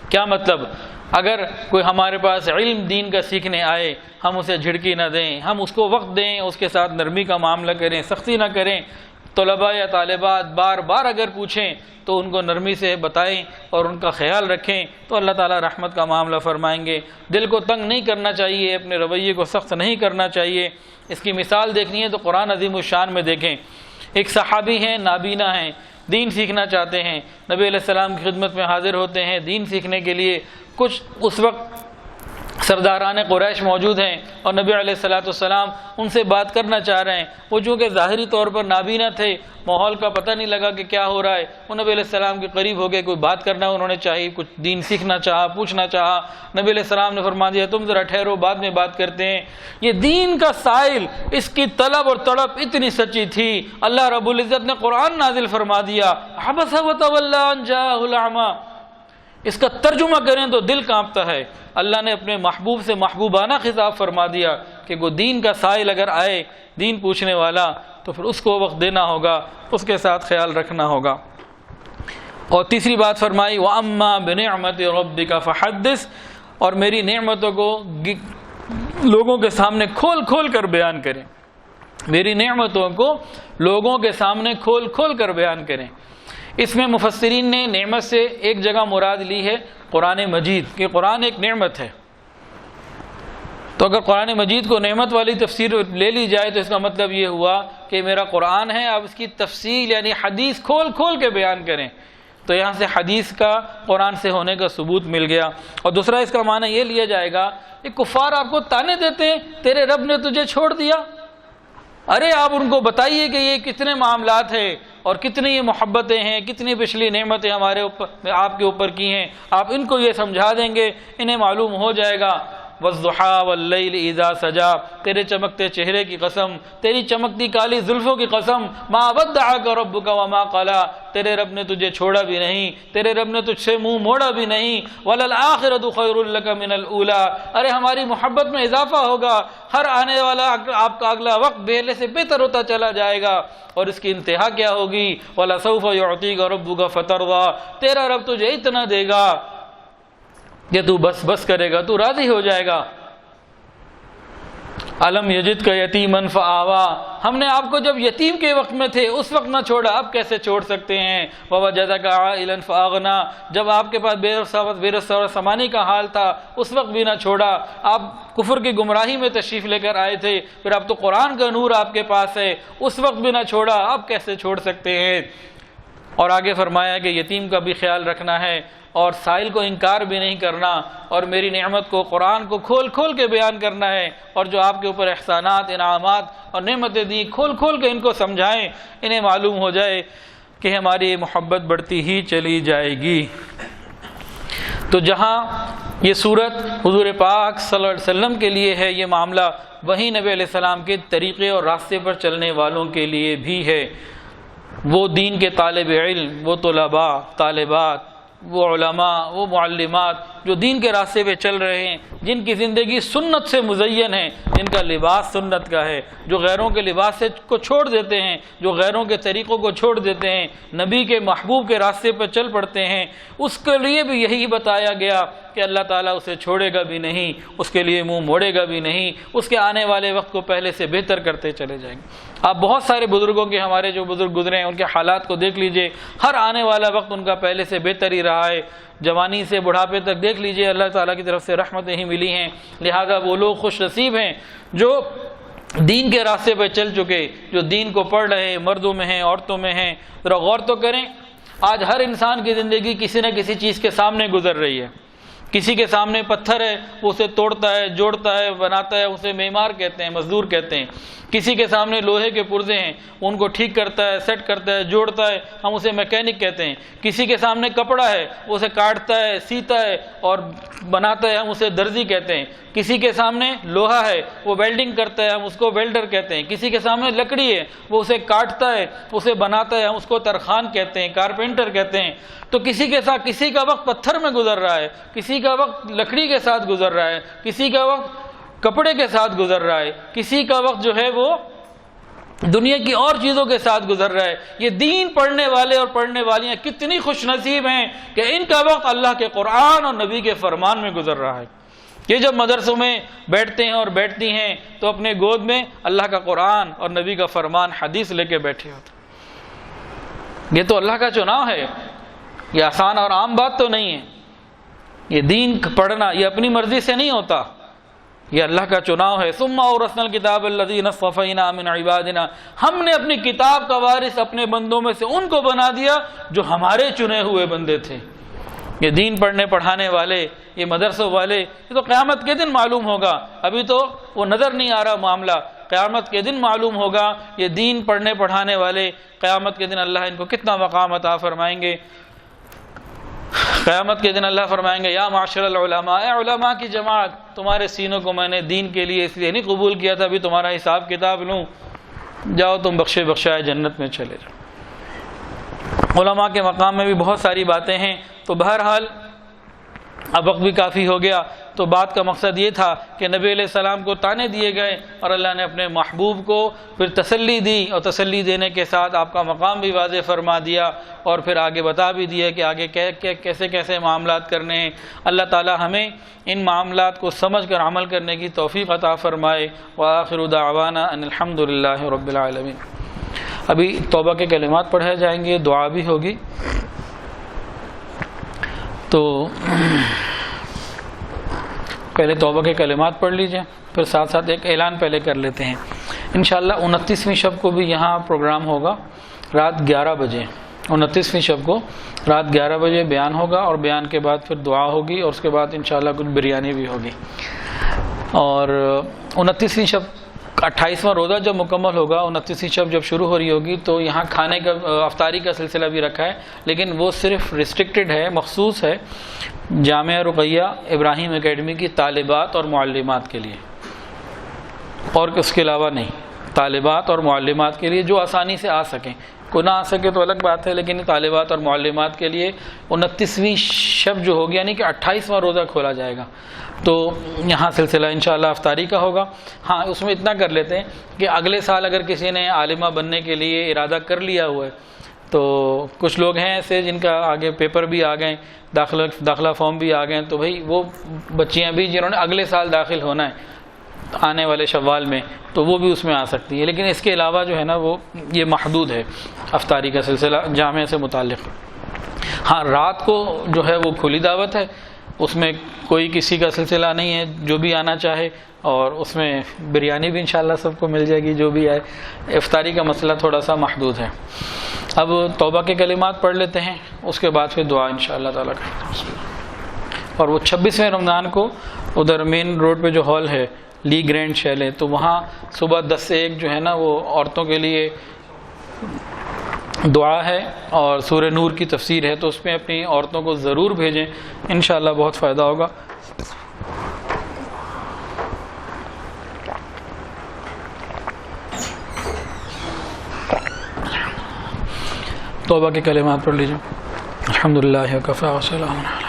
کیا مطلب؟ اگر کوئی ہمارے پاس علم دین کا سیکھنے آئے، ہم اسے جھڑکی نہ دیں، ہم اس کو وقت دیں، اس کے ساتھ نرمی کا معاملہ کریں، سختی نہ کریں، طلباء یا طالبات بار بار اگر پوچھیں تو ان کو نرمی سے بتائیں اور ان کا خیال رکھیں تو اللہ تعالیٰ رحمت کا معاملہ فرمائیں گے۔ دل کو تنگ نہیں کرنا چاہیے، اپنے رویے کو سخت نہیں کرنا چاہیے۔ اس کی مثال دیکھنی ہے تو قرآن عظیم الشان میں دیکھیں، ایک صحابی ہیں، نابینا ہیں، دین سیکھنا چاہتے ہیں، نبی علیہ السلام کی خدمت میں حاضر ہوتے ہیں دین سیکھنے کے لیے۔ کچھ اس وقت سرداران قریش موجود ہیں اور نبی علیہ السلام ان سے بات کرنا چاہ رہے ہیں۔ وہ چونکہ ظاہری طور پر نابینا تھے، ماحول کا پتہ نہیں لگا کہ کیا ہو رہا ہے، وہ نبی علیہ السلام کے قریب ہو گئے، کوئی بات کرنا انہوں نے چاہی، کچھ دین سیکھنا چاہا، پوچھنا چاہا۔ نبی علیہ السلام نے فرما دیا تم ذرا ٹھہرو، بعد میں بات کرتے ہیں۔ یہ دین کا سائل، اس کی طلب اور تڑپ اتنی سچی تھی، اللہ رب العزت نے قرآن نازل فرما دیا، عبس وتولی ان جاءہ الاعمی۔ اس کا ترجمہ کریں تو دل کانپتا ہے۔ اللہ نے اپنے محبوب سے محبوبانہ خطاب فرما دیا کہ وہ دین کا سائل اگر آئے، دین پوچھنے والا، تو پھر اس کو وقت دینا ہوگا، اس کے ساتھ خیال رکھنا ہوگا۔ اور تیسری بات فرمائی وَأَمَّا بِنِعْمَةِ رَبِّكَ فَحَدِّثْ، اور میری نعمتوں کو لوگوں کے سامنے کھول کھول کر بیان کریں، میری نعمتوں کو لوگوں کے سامنے کھول کھول کر بیان کریں۔ اس میں مفسرین نے نعمت سے ایک جگہ مراد لی ہے قرآن مجید، کہ قرآن ایک نعمت ہے۔ تو اگر قرآن مجید کو نعمت والی تفسیر لے لی جائے تو اس کا مطلب یہ ہوا کہ میرا قرآن ہے، آپ اس کی تفصیل یعنی حدیث کھول کھول کے بیان کریں۔ تو یہاں سے حدیث کا قرآن سے ہونے کا ثبوت مل گیا۔ اور دوسرا اس کا معنی یہ لیا جائے گا کہ کفار آپ کو تانے دیتے ہیں، تیرے رب نے تجھے چھوڑ دیا، ارے آپ ان کو بتائیے کہ یہ کتنے معاملات ہیں اور کتنی یہ محبتیں ہیں، کتنی پچھلی نعمتیں ہمارے اوپر آپ کے اوپر کی ہیں، آپ ان کو یہ سمجھا دیں گے، انہیں معلوم ہو جائے گا۔ والضحیٰ واللیل اذا سجا، تیرے چمکتے چہرے کی قسم، تیری چمکتی کالی زلفوں کی قسم، ما ودعک ربک وما قلی، تیرے رب نے تجھے چھوڑا بھی نہیں، تیرے رب نے تجھ سے منہ موڑا بھی نہیں۔ وللآخرۃ خیر لک من الاولی، ارے ہماری محبت میں اضافہ ہوگا، ہر آنے والا آپ کا اگلا وقت پہلے سے بہتر ہوتا چلا جائے گا۔ اور اس کی انتہا کیا ہوگی؟ وَلَسَوْفَ يُعْطِيكَ رَبُّكَ فَتَرْضَىٰ، تیرا رب تجھے اتنا دے گا کہ تو بس بس کرے گا، تو راضی ہو جائے گا۔ الم یجدک یتیما فآویٰ، ہم نے آپ کو جب یتیم کے وقت میں تھے اس وقت نہ چھوڑا، اب کیسے چھوڑ سکتے ہیں؟ ووجدک عائلا فأغنیٰ، جب آپ کے پاس بے رس و سمانی کا حال تھا اس وقت بھی نہ چھوڑا۔ آپ کفر کی گمراہی میں تشریف لے کر آئے تھے، پھر اب تو قرآن کا نور آپ کے پاس ہے، اس وقت بھی نہ چھوڑا، اب کیسے چھوڑ سکتے ہیں؟ اور آگے فرمایا کہ یتیم کا بھی خیال رکھنا ہے اور سائل کو انکار بھی نہیں کرنا، اور میری نعمت کو قرآن کو کھول کھول کے بیان کرنا ہے، اور جو آپ کے اوپر احسانات، انعامات اور نعمتیں دی کھول کھول کے ان کو سمجھائیں، انہیں معلوم ہو جائے کہ ہماری محبت بڑھتی ہی چلی جائے گی۔ تو جہاں یہ صورت حضور پاک صلی اللہ علیہ وسلم کے لیے ہے یہ معاملہ، وہیں نبی علیہ السلام کے طریقے اور راستے پر چلنے والوں کے لیے بھی ہے۔ وہ دین کے طالب علم، وہ طلباء، طالبات، وہ علماء، وہ معلمات جو دین کے راستے پہ چل رہے ہیں، جن کی زندگی سنت سے مزین ہے، جن کا لباس سنت کا ہے، جو غیروں کے لباس کو چھوڑ دیتے ہیں، جو غیروں کے طریقوں کو چھوڑ دیتے ہیں، نبی کے محبوب کے راستے پہ چل پڑتے ہیں، اس کے لیے بھی یہی بتایا گیا کہ اللہ تعالیٰ اسے چھوڑے گا بھی نہیں، اس کے لیے منہ موڑے گا بھی نہیں، اس کے آنے والے وقت کو پہلے سے بہتر کرتے چلے جائیں گے۔ آپ بہت سارے بزرگوں کے، ہمارے جو بزرگ گزرے ہیں ان کے حالات کو دیکھ لیجئے، ہر آنے والا وقت ان کا پہلے سے بہتر ہی رہا ہے۔ جوانی سے بڑھاپے تک دیکھ لیجئے، اللہ تعالیٰ کی طرف سے رحمتیں ہی ملی ہیں، لہذا وہ لوگ خوش نصیب ہیں جو دین کے راستے پہ چل چکے، جو دین کو پڑھ رہے ہیں، مردوں میں ہیں، عورتوں میں ہیں۔ ذرا غور تو کریں، آج ہر انسان کی زندگی کسی نہ کسی چیز کے سامنے گزر رہی ہے۔ کسی کے سامنے پتھر ہے، وہ اسے توڑتا ہے، جوڑتا ہے، بناتا ہے، اسے معمار کہتے ہیں، مزدور کہتے ہیں۔ کسی کے سامنے لوہے کے پرزے ہیں، ان کو ٹھیک کرتا ہے، سیٹ کرتا ہے، جوڑتا ہے، ہم اسے میکینک کہتے ہیں۔ کسی کے سامنے کپڑا ہے، وہ اسے کاٹتا ہے، سیتا ہے اور بناتا ہے، ہم اسے درزی کہتے ہیں۔ کسی کے سامنے لوہا ہے، وہ ویلڈنگ کرتا ہے، ہم اس کو ویلڈر کہتے ہیں۔ کسی کے سامنے لکڑی ہے، وہ اسے کاٹتا ہے، اسے بناتا ہے، ہم اس کو ترخان کہتے ہیں، کارپینٹر کہتے ہیں۔ تو کسی کے ساتھ کسی کا وقت پتھر میں گزر رہا ہے، کسی کا وقت لکڑی کے ساتھ گزر رہا ہے، کسی کا وقت کپڑے کے ساتھ گزر رہا ہے، کسی کا وقت جو ہے وہ دنیا کی اور چیزوں کے ساتھ گزر رہا ہے۔ یہ دین پڑھنے والے اور پڑھنے والیاں کتنی خوش نصیب ہیں کہ ان کا وقت اللہ کے قرآن اور نبی کے فرمان میں گزر رہا ہے۔ یہ جب مدرسوں میں بیٹھتے ہیں اور بیٹھتی ہیں تو اپنے گود میں اللہ کا قرآن اور نبی کا فرمان حدیث لے کے بیٹھے ہوتے ہیں۔ یہ تو اللہ کا چناؤ ہے، یہ آسان اور عام بات تو نہیں ہے۔ یہ دین پڑھنا یہ اپنی مرضی سے نہیں ہوتا، یہ اللہ کا چناؤ ہے۔ ثم اورثنا الکتاب الذین اصطفینا من عبادنا، ہم نے اپنی کتاب کا وارث اپنے بندوں میں سے ان کو بنا دیا جو ہمارے چنے ہوئے بندے تھے۔ یہ دین پڑھنے پڑھانے والے، یہ مدرسوں والے، یہ تو قیامت کے دن معلوم ہوگا، ابھی تو وہ نظر نہیں آ رہا معاملہ، قیامت کے دن معلوم ہوگا۔ یہ دین پڑھنے پڑھانے والے قیامت کے دن اللہ ان کو کتنا مقام عطا فرمائیں گے۔ قیامت کے دن اللہ فرمائیں گے یا معاشر العلماء، اے علماء کی جماعت، تمہارے سینوں کو میں نے دین کے لیے اس لیے نہیں قبول کیا تھا ابھی تمہارا حساب کتاب لوں، جاؤ تم بخشے بخشائے جنت میں چلے جاؤ۔ علماء کے مقام میں بھی بہت ساری باتیں ہیں، تو بہرحال اب وقت بھی کافی ہو گیا، تو بات کا مقصد یہ تھا کہ نبی علیہ السلام کو تانے دیے گئے اور اللہ نے اپنے محبوب کو پھر تسلی دی، اور تسلی دینے کے ساتھ آپ کا مقام بھی واضح فرما دیا، اور پھر آگے بتا بھی دیا کہ آگے کیسے کیسے معاملات کرنے ہیں۔ اللہ تعالی ہمیں ان معاملات کو سمجھ کر عمل کرنے کی توفیق عطا فرمائے۔ وآخر دعوانا ان الحمد للہ رب العالمین۔ ابھی توبہ کے کلمات پڑھے جائیں گے، دعا بھی ہوگی، تو پہلے توبہ کے کلمات پڑھ لیجئے، پھر ساتھ ساتھ ایک اعلان پہلے کر لیتے ہیں۔ انشاءاللہ 29ویں شب کو بھی یہاں پروگرام ہوگا رات 11 بجے، 29ویں شب کو رات 11 بجے بیان ہوگا، اور بیان کے بعد پھر دعا ہوگی، اور اس کے بعد انشاءاللہ کچھ بریانی بھی ہوگی۔ اور 29ویں شب 28واں روزہ جب مکمل ہوگا، 29ویں شب جب شروع ہو رہی ہوگی، تو یہاں کھانے کا افطاری کا سلسلہ بھی رکھا ہے، لیکن وہ صرف ریسٹرکٹڈ ہے، مخصوص ہے جامعہ رقیہ ابراہیم اکیڈمی کی طالبات اور معلمات کے لیے، اور اس کے علاوہ نہیں۔ طالبات اور معلمات کے لیے جو آسانی سے آ سکیں، کوئی نہ آ سکے تو الگ بات ہے، لیکن طالبات اور معلمات کے لیے 29ویں شب جو ہوگی، یعنی کہ 28واں روزہ کھولا جائے گا، تو یہاں سلسلہ انشاءاللہ افطاری کا ہوگا۔ ہاں، اس میں اتنا کر لیتے ہیں کہ اگلے سال اگر کسی نے عالمہ بننے کے لیے ارادہ کر لیا ہوا ہے، تو کچھ لوگ ہیں ایسے جن کا آگے پیپر بھی آ گئے، داخلہ فارم بھی آ گئے، تو بھائی وہ بچیاں بھی جنہوں نے اگلے سال داخل ہونا ہے آنے والے شوال میں، تو وہ بھی اس میں آ سکتی ہے، لیکن اس کے علاوہ جو ہے نا وہ یہ محدود ہے افطاری کا سلسلہ جامعہ سے متعلق۔ ہاں، رات کو جو ہے وہ کھلی دعوت ہے، اس میں کوئی کسی کا سلسلہ نہیں ہے، جو بھی آنا چاہے، اور اس میں بریانی بھی انشاءاللہ سب کو مل جائے گی جو بھی آئے۔ افطاری کا مسئلہ تھوڑا سا محدود ہے۔ اب توبہ کے کلمات پڑھ لیتے ہیں، اس کے بعد پھر دعا انشاءاللہ تعالیٰ کرتے ہیں۔ اور وہ 26ویں رمضان کو ادھر مین روڈ پہ جو ہال ہے لی گرینڈ شیلے، تو وہاں صبح 10 سے 1 جو ہے نا وہ عورتوں کے لیے دعا ہے اور سورہ نور کی تفسیر ہے، تو اس میں اپنی عورتوں کو ضرور بھیجیں، انشاءاللہ بہت فائدہ ہوگا۔ توبہ کے کلمات پڑھ لیجیے۔ الحمدللہ وکفی وسلام علیہ۔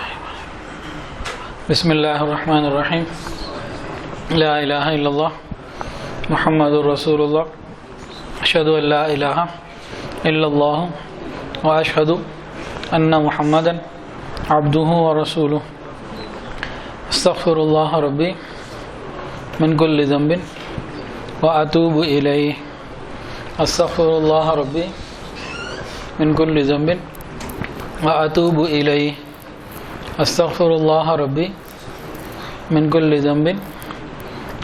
بسم اللہ الرحمن الرحیم۔ لا الہ الا اللہ محمد الرسول اللہ، اشہد ان لا الہ الا اللہ واشہد ان محمدا عبدہ ورسولہ، استغفر اللہ ربی من کل ذنب واتوب الیہ، استغفر اللہ ربی من کل ذنب واتوب الیہ، استغفر اللہ ربی من کل ذنب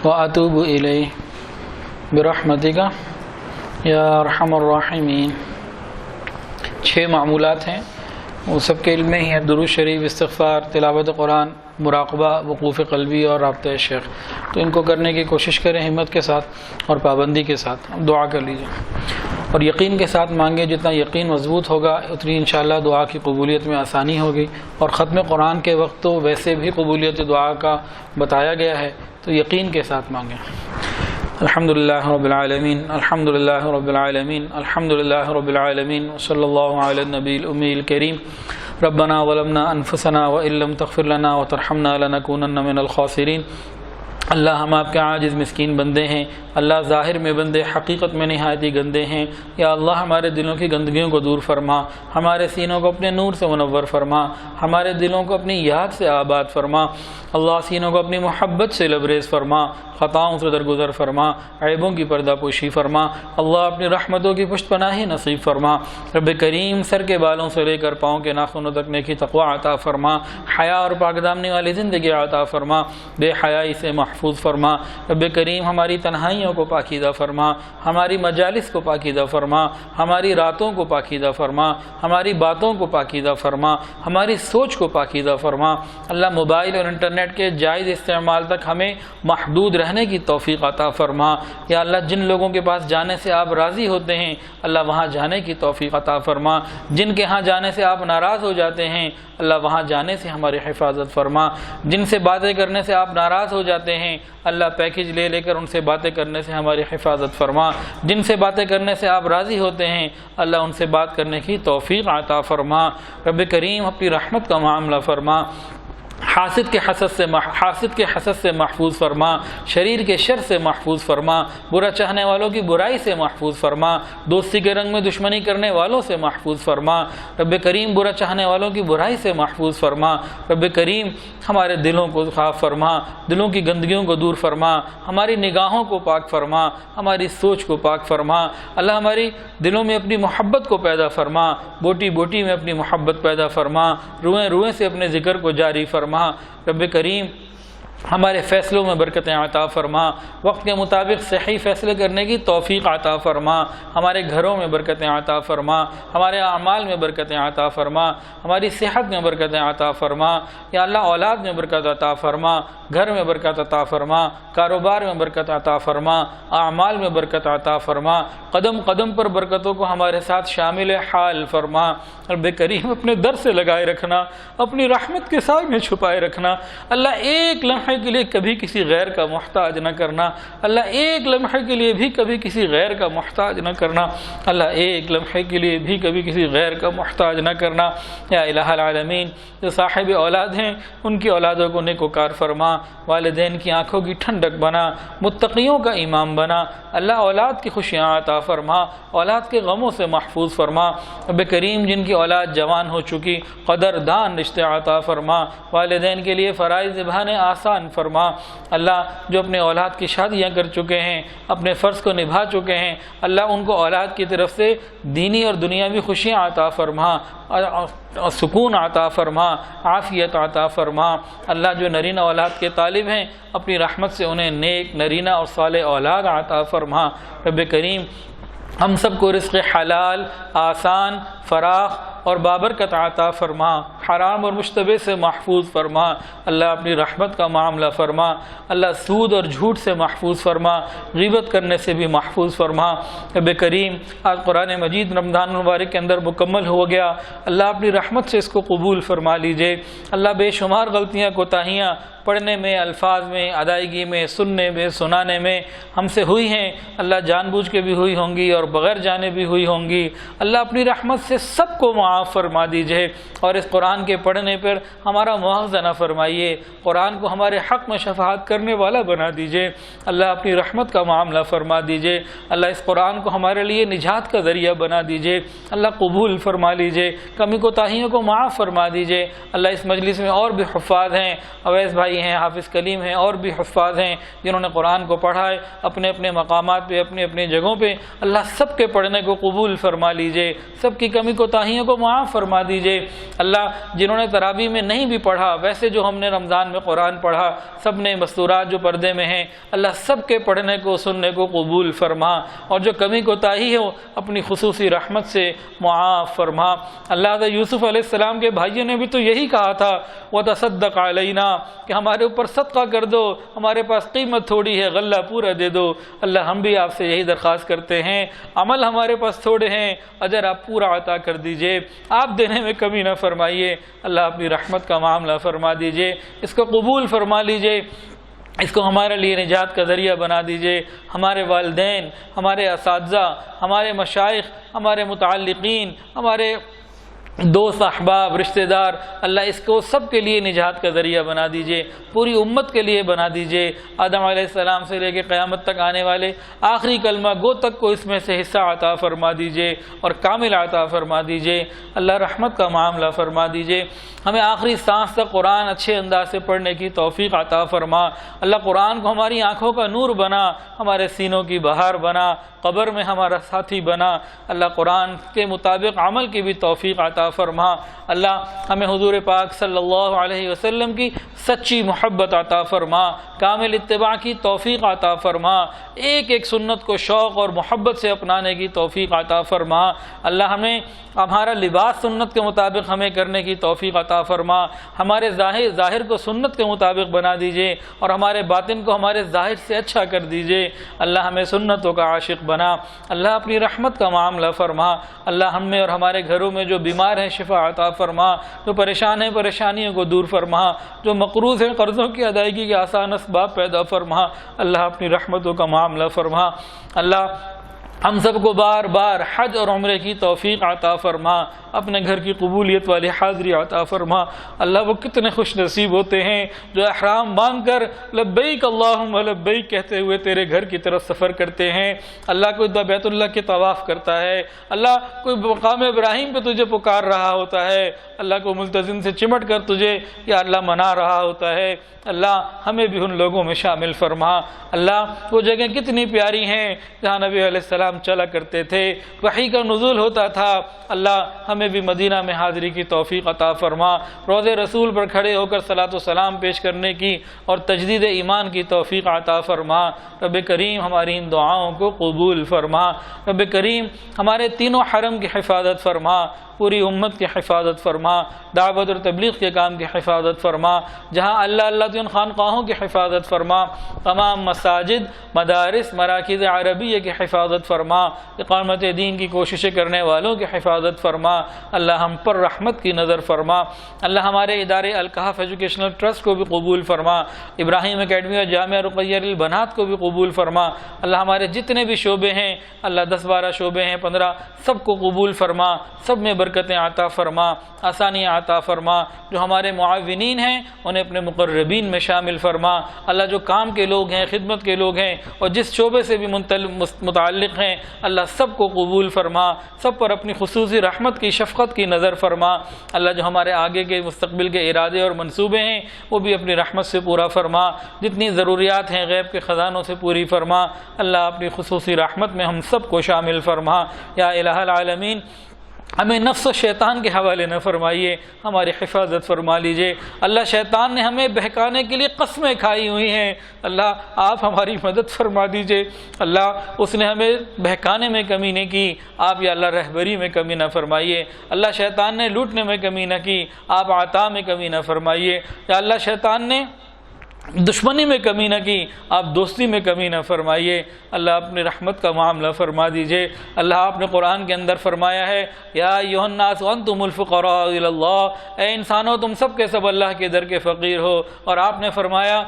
واتوب الیہ برحمتک یا ارحم الراحمین۔ 6 معمولات ہیں، وہ سب کے علم میں ہی ہے، درود شریف، استغفار، تلاوت قرآن، مراقبہ، وقوف قلبی اور رابطہ شیخ، تو ان کو کرنے کی کوشش کریں ہمت کے ساتھ اور پابندی کے ساتھ۔ دعا کر لیجیے اور یقین کے ساتھ مانگے، جتنا یقین مضبوط ہوگا اتنی انشاءاللہ دعا کی قبولیت میں آسانی ہوگی، اور ختم قرآن کے وقت تو ویسے بھی قبولیت دعا کا بتایا گیا ہے، تو یقین کے ساتھ مانگیں۔ الحمدللہ رب العالمین، الحمدللہ رب العالمین، الحمدللہ رب العالمین، وصلی اللہ علی النبی الامی الکریم۔ ربنا ظلمنا انفسنا وان لم تغفر لنا وترحمنا لنکونن من الخاسرین۔ اللہ ہم آپ کے عاجز مسکین بندے ہیں، اللہ ظاہر میں بندے حقیقت میں نہایت ہی گندے ہیں۔ یا اللہ ہمارے دلوں کی گندگیوں کو دور فرما، ہمارے سینوں کو اپنے نور سے منور فرما، ہمارے دلوں کو اپنی یاد سے آباد فرما، اللہ سینوں کو اپنی محبت سے لبریز فرما، خطاؤں سے درگزر فرما، عیبوں کی پردہ پوشی فرما، اللہ اپنی رحمتوں کی پشت پناہی نصیب فرما۔ رب کریم سر کے بالوں سے لے کر پاؤں کے ناخنوں تک نیکی تقوی عطا فرما، حیا اور پاک دامنی والی زندگی عطا فرما، بے حیائی سے محفوظ فرما۔ رب کریم ہماری تنہائیوں کو پاکیزہ فرما، ہماری مجالس کو پاکیزہ فرما، ہماری راتوں کو پاکیزہ فرما، ہماری باتوں کو پاکیزہ فرما، ہماری سوچ کو پاکیزہ فرما۔ اللہ موبائل اور انٹرنیٹ کے جائز استعمال تک ہمیں محدود رہنے کی توفیق عطا فرما۔ یا اللہ جن لوگوں کے پاس جانے سے آپ راضی ہوتے ہیں اللہ وہاں جانے کی توفیق عطا فرما، جن کے ہاں جانے سے آپ ناراض ہو جاتے ہیں اللہ وہاں جانے سے ہماری حفاظت فرما، جن سے باتیں کرنے سے آپ ناراض ہو جاتے ہیں اللہ پیکج لے لے کر ان سے باتیں کرنے سے ہماری حفاظت فرما، جن سے باتیں کرنے سے آپ راضی ہوتے ہیں اللہ ان سے بات کرنے کی توفیق عطا فرما۔ رب کریم اپنی رحمت کا معاملہ فرما، حاسد کے حسد سے محفوظ فرما، شریر کے شر سے محفوظ فرما، برا چاہنے والوں کی برائی سے محفوظ فرما، دوستی کے رنگ میں دشمنی کرنے والوں سے محفوظ فرما۔ رب کریم برا چاہنے والوں کی برائی سے محفوظ فرما۔ رب کریم ہمارے دلوں کو صاف فرما، دلوں کی گندگیوں کو دور فرما، ہماری نگاہوں کو پاک فرما، ہماری سوچ کو پاک فرما۔ اللہ ہماری دلوں میں اپنی محبت کو پیدا فرما، بوٹی بوٹی میں اپنی محبت پیدا فرما، روئیں روئیں سے اپنے ذکر کو جاری فرما۔ رب کریم ہمارے فیصلوں میں برکتیں عطا فرما، وقت کے مطابق صحیح فیصلے کرنے کی توفیق عطا فرما، ہمارے گھروں میں برکتیں عطا فرما، ہمارے اعمال میں برکتیں عطا فرما، ہماری صحت میں برکتیں عطا فرما۔ یا اللہ اولاد میں برکت عطا فرما، گھر میں برکت عطا فرما، کاروبار میں برکت عطا فرما، اعمال میں برکت عطا فرما، قدم قدم پر برکتوں کو ہمارے ساتھ شامل حال فرما۔ رب کریم اپنے در سے لگائے رکھنا، اپنی رحمت کے سائے میں چھپائے رکھنا، اللہ ایک لمحے کے لیے کبھی کسی غیر کا محتاج نہ کرنا، اللہ ایک لمحے کے لیے بھی کبھی کسی غیر کا محتاج نہ کرنا، اللہ ایک لمحے کے لیے بھی کبھی کسی غیر کا محتاج نہ کرنا۔ یا الہ العالمین جو صاحب اولاد ہیں ان کی اولادوں کو نیکوکار فرما، والدین کی آنکھوں کی ٹھنڈک بنا، متقیوں کا امام بنا، اللہ اولاد کی خوشیاں عطا فرما، اولاد کے غموں سے محفوظ فرما۔ رب کریم جن کی اولاد جوان ہو چکی قدردان رشتے عطا فرما، والدین کے لیے فرائض نبھانے آسان فرما۔ اللہ جو اپنے اولاد کی شادیاں کر چکے ہیں اپنے فرض کو نبھا چکے ہیں اللہ ان کو اولاد کی طرف سے دینی اور دنیاوی خوشیاں عطا فرما، سکون عطا فرما، عافیت عطا فرما۔ اللہ جو نرینہ اولاد کے طالب ہیں اپنی رحمت سے انہیں نیک نرینہ اور صالح اولاد عطا فرما۔ رب کریم ہم سب کو رزق حلال، آسان، فراخ اور بابرکت عطا فرما، حرام اور مشتبہ سے محفوظ فرما۔ اللہ اپنی رحمت کا معاملہ فرما، اللہ سود اور جھوٹ سے محفوظ فرما، غیبت کرنے سے بھی محفوظ فرما۔ رب کریم آج قرآن مجید رمضان المبارک کے اندر مکمل ہو گیا، اللہ اپنی رحمت سے اس کو قبول فرما لیجئے۔ اللہ بے شمار غلطیاں کوتاہیاں پڑھنے میں، الفاظ میں، ادائیگی میں، سننے میں، سنانے میں ہم سے ہوئی ہیں، اللہ جان بوجھ کے بھی ہوئی ہوں گی اور بغیر جانے بھی ہوئی ہوں گی، اللہ اپنی رحمت سے سب کو معاف فرما دیجئے اور اس قرآن کے پڑھنے پر ہمارا مواخذہ نہ فرمائیے، قرآن کو ہمارے حق میں شفاعت کرنے والا بنا دیجئے، اللہ اپنی رحمت کا معاملہ فرما دیجئے، اللہ اس قرآن کو ہمارے لیے نجات کا ذریعہ بنا دیجئے، اللہ قبول فرما لیجئے، کمی کوتاہیوں کو معاف فرما دیجئے۔ اللہ اس مجلس میں اور بھی حفاظ ہیں، اویس بھائی ہیں، حافظ کلیم ہیں، اور بھی حفاظ ہیں جنہوں نے قرآن کو پڑھا ہے اپنے اپنے مقامات پہ، اپنے اپنے جگہوں پہ، اللہ سب کے پڑھنے کو قبول فرما لیجئے، سب کی کمی کوتاہیوں کو معاف فرما دیجئے۔ اللہ جنہوں نے تراویح میں نہیں بھی پڑھا، ویسے جو ہم نے رمضان میں قرآن پڑھا، سب نے مستورات جو پردے میں ہیں اللہ سب کے پڑھنے کو سننے کو قبول فرما، اور جو کمی کوتاہی ہو اپنی خصوصی رحمت سے معاف فرما۔ اللہ حضرت یوسف علیہ السلام کے بھائیوں نے بھی تو یہی کہا تھا وَتَصَدَّقْ عَلَيْنَا کہ ہمارے اوپر صدقہ کر دو، ہمارے پاس قیمت تھوڑی ہے، غلہ پورا دے دو۔ اللہ ہم بھی آپ سے یہی درخواست کرتے ہیں، عمل ہمارے پاس تھوڑے ہیں، اجر آپ پورا عطا کر دیجئے، آپ دینے میں کمی نہ فرمائیے، اللہ اپنی رحمت کا معاملہ فرما دیجئے، اس کو قبول فرما لیجئے، اس کو ہمارے لیے نجات کا ذریعہ بنا دیجئے۔ ہمارے والدین، ہمارے اساتذہ، ہمارے مشائخ، ہمارے متعلقین، ہمارے دوست احباب رشتہ دار، اللہ اس کو سب کے لیے نجات کا ذریعہ بنا دیجئے، پوری امت کے لیے بنا دیجئے، آدم علیہ السلام سے لے کے قیامت تک آنے والے آخری کلمہ گو تک کو اس میں سے حصہ عطا فرما دیجئے اور کامل عطا فرما دیجئے۔ اللہ رحمت کا معاملہ فرما دیجئے، ہمیں آخری سانس تک قرآن اچھے انداز سے پڑھنے کی توفیق عطا فرما۔ اللہ قرآن کو ہماری آنکھوں کا نور بنا، ہمارے سینوں کی بہار بنا، قبر میں ہمارا ساتھی بنا۔ اللہ قرآن کے مطابق عمل کی بھی توفیق عطا فرما۔ اللہ ہمیں حضور پاک صلی اللہ علیہ وسلم کی سچی محبت عطا فرما، کامل اتباع کی توفیق عطا فرما، ایک ایک سنت کو شوق اور محبت سے اپنانے کی توفیق عطا فرما۔ اللہ ہمیں ہمارا لباس سنت کے مطابق ہمیں کرنے کی توفیق عطا فرما، ہمارے ظاہر کو سنت کے مطابق بنا دیجئے اور ہمارے باطن کو ہمارے ظاہر سے اچھا کر دیجئے۔ اللہ ہمیں سنتوں کا عاشق بنا۔ اللہ اپنی رحمت کا معاملہ فرما۔ اللہ ہم میں اور ہمارے گھروں میں جو بیمار ہیں شفا عطا فرما، جو پریشان ہیں پریشانیوں کو دور فرما، جو مقروض ہیں قرضوں کی ادائیگی کے آسان اسباب پیدا فرما۔ اللہ اپنی رحمتوں کا معاملہ فرما۔ اللہ ہم سب کو بار بار حج اور عمرے کی توفیق عطا فرما، اپنے گھر کی قبولیت والی حاضری عطا فرما۔ اللہ وہ کتنے خوش نصیب ہوتے ہیں جو احرام باندھ کر لبیک اللہم لبیک کہتے ہوئے تیرے گھر کی طرف سفر کرتے ہیں۔ اللہ کوئی بیت اللہ کے طواف کرتا ہے، اللہ کوئی مقام ابراہیم پہ تجھے پکار رہا ہوتا ہے، اللہ کو ملتزم سے چمٹ کر تجھے یا اللہ منا رہا ہوتا ہے۔ اللہ ہمیں بھی ان لوگوں میں شامل فرما۔ اللہ وہ جگہ کتنی پیاری ہیں جہاں نبی علیہ السلام چلا کرتے تھے، وحی کا نزول ہوتا تھا۔ اللہ ہمیں بھی مدینہ میں حاضری کی توفیق عطا فرما، روضہ رسول پر کھڑے ہو کر صلاۃ و سلام پیش کرنے کی اور تجدید ایمان کی توفیق عطا فرما۔ رب کریم ہماری ان دعاؤں کو قبول فرما۔ رب کریم ہمارے تینوں حرم کی حفاظت فرما، پوری امت کی حفاظت فرما، دعوت اور تبلیغ کے کام کی حفاظت فرما، جہاں اللہ اللہ تو ان خانقاہوں کی حفاظت فرما، تمام مساجد مدارس مراکز عربیہ کی حفاظت فرما، اقامت دین کی کوششیں کرنے والوں کی حفاظت فرما۔ اللہ ہم پر رحمت کی نظر فرما۔ اللہ ہمارے ادارے الکحف ایجوکیشنل ٹرسٹ کو بھی قبول فرما، ابراہیم اکیڈمی اور جامعہ رقیہ للبنات کو بھی قبول فرما۔ اللہ ہمارے جتنے بھی شعبے ہیں، اللہ 10-12 شعبے ہیں 15، سب کو قبول فرما، سب میں برکتیں عطا فرما، آسانیاں عطا فرما۔ جو ہمارے معاونین ہیں انہیں اپنے مقربین میں شامل فرما۔ اللہ جو کام کے لوگ ہیں، خدمت کے لوگ ہیں اور جس شعبے سے بھی متعلق ہیں، اللہ سب کو قبول فرما، سب پر اپنی خصوصی رحمت کی شفقت کی نظر فرما۔ اللہ جو ہمارے آگے کے مستقبل کے ارادے اور منصوبے ہیں وہ بھی اپنی رحمت سے پورا فرما، جتنی ضروریات ہیں غیب کے خزانوں سے پوری فرما۔ اللہ اپنی خصوصی رحمت میں ہم سب کو شامل فرما۔ یا الہ العالمین ہمیں نفس و شیطان کے حوالے نہ فرمائیے، ہماری حفاظت فرما لیجئے۔ اللہ شیطان نے ہمیں بہکانے کے لیے قسمیں کھائی ہوئی ہیں، اللہ آپ ہماری مدد فرما دیجئے۔ اللہ اس نے ہمیں بہکانے میں کمی نہیں کی، آپ یا اللہ رہبری میں کمی نہ فرمائیے۔ اللہ شیطان نے لوٹنے میں کمی نہ کی، آپ عطا میں کمی نہ فرمائیے۔ یا اللہ شیطان نے دشمنی میں کمی نہ کی، آپ دوستی میں کمی نہ فرمائیے۔ اللہ اپنی رحمت کا معاملہ فرما دیجئے۔ اللہ آپ نے قرآن کے اندر فرمایا ہے یا ایھا الناس انتم الفقراء الی اللہ، اے انسانوں تم سب کے سب اللہ کے در کے فقیر ہو۔ اور آپ نے فرمایا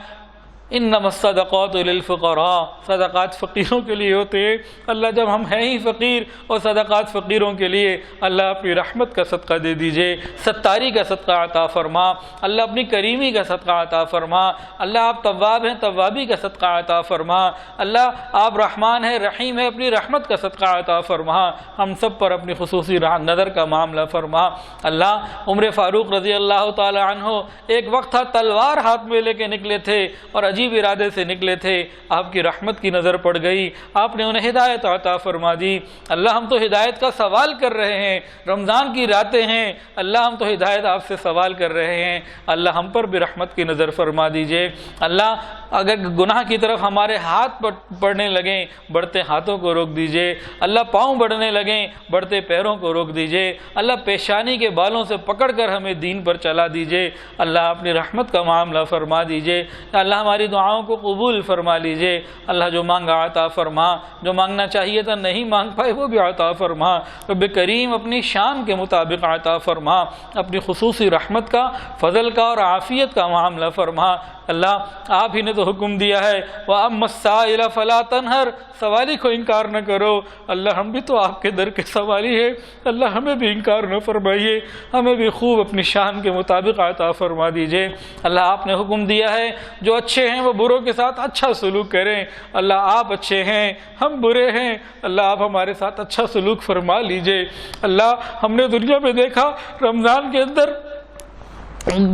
انما الصدقات للفقراء، صدقات فقیروں کے لیے ہوتے ہیں۔ اللہ جب ہم ہیں ہی فقیر اور صدقات فقیروں کے لیے، اللہ اپنی رحمت کا صدقہ دے دیجئے، ستاری کا صدقہ عطا فرما۔ اللہ اپنی کریمی کا صدقہ عطا فرما۔ اللہ آپ تواب ہیں، توابی کا صدقہ عطا فرما۔ اللہ آپ رحمان ہیں، رحیم ہے، اپنی رحمت کا صدقہ عطا فرما۔ ہم سب پر اپنی خصوصی نظر کا معاملہ فرما۔ اللہ عمر فاروق رضی اللہ تعالی عنہ ایک وقت تھا تلوار ہاتھ میں لے کے نکلے تھے اور عجیب ارادے سے نکلے تھے، آپ کی رحمت کی نظر پڑ گئی، آپ نے انہیں ہدایت عطا فرما دی۔ اللہ ہم تو ہدایت کا سوال کر رہے ہیں، رمضان کی راتیں ہیں، اللہ ہم تو ہدایت آپ سے سوال کر رہے ہیں، اللہ ہم پر بھی رحمت کی نظر فرما دیجئے۔ اللہ اگر گناہ کی طرف ہمارے ہاتھ بڑھنے لگیں، بڑھتے ہاتھوں کو روک دیجئے۔ اللہ پاؤں بڑھنے لگیں، بڑھتے پیروں کو روک دیجئے۔ اللہ پیشانی کے بالوں سے پکڑ کر ہمیں دین پر چلا دیجئے۔ اللہ اپنی رحمت کا معاملہ فرما دیجئے۔ اللہ ہماری ہماری دعاؤں کو قبول فرما لیجئے۔ اللہ جو مانگا عطا فرما، جو مانگنا چاہیے تھا نہیں مانگ پائے وہ بھی عطا فرما۔ رب کریم اپنی شان کے مطابق عطا فرما، اپنی خصوصی رحمت کا، فضل کا اور عافیت کا معاملہ فرما۔ اللہ آپ ہی نے تو حکم دیا ہے وَأَمَّا السَّائِلَ فَلَا تَنْهَرْ، سوالی کو انکار نہ کرو۔ اللہ ہم بھی تو آپ کے در کے سوالی ہے، اللہ ہمیں بھی انکار نہ فرمائیے، ہمیں بھی خوب اپنی شان کے مطابق عطا فرما دیجئے۔ اللہ آپ نے حکم دیا ہے جو اچھے ہیں وہ بروں کے ساتھ اچھا سلوک کریں۔ اللہ آپ اچھے ہیں، ہم برے ہیں، اللہ آپ ہمارے ساتھ اچھا سلوک فرما لیجئے۔ اللہ ہم نے دنیا میں دیکھا رمضان کے اندر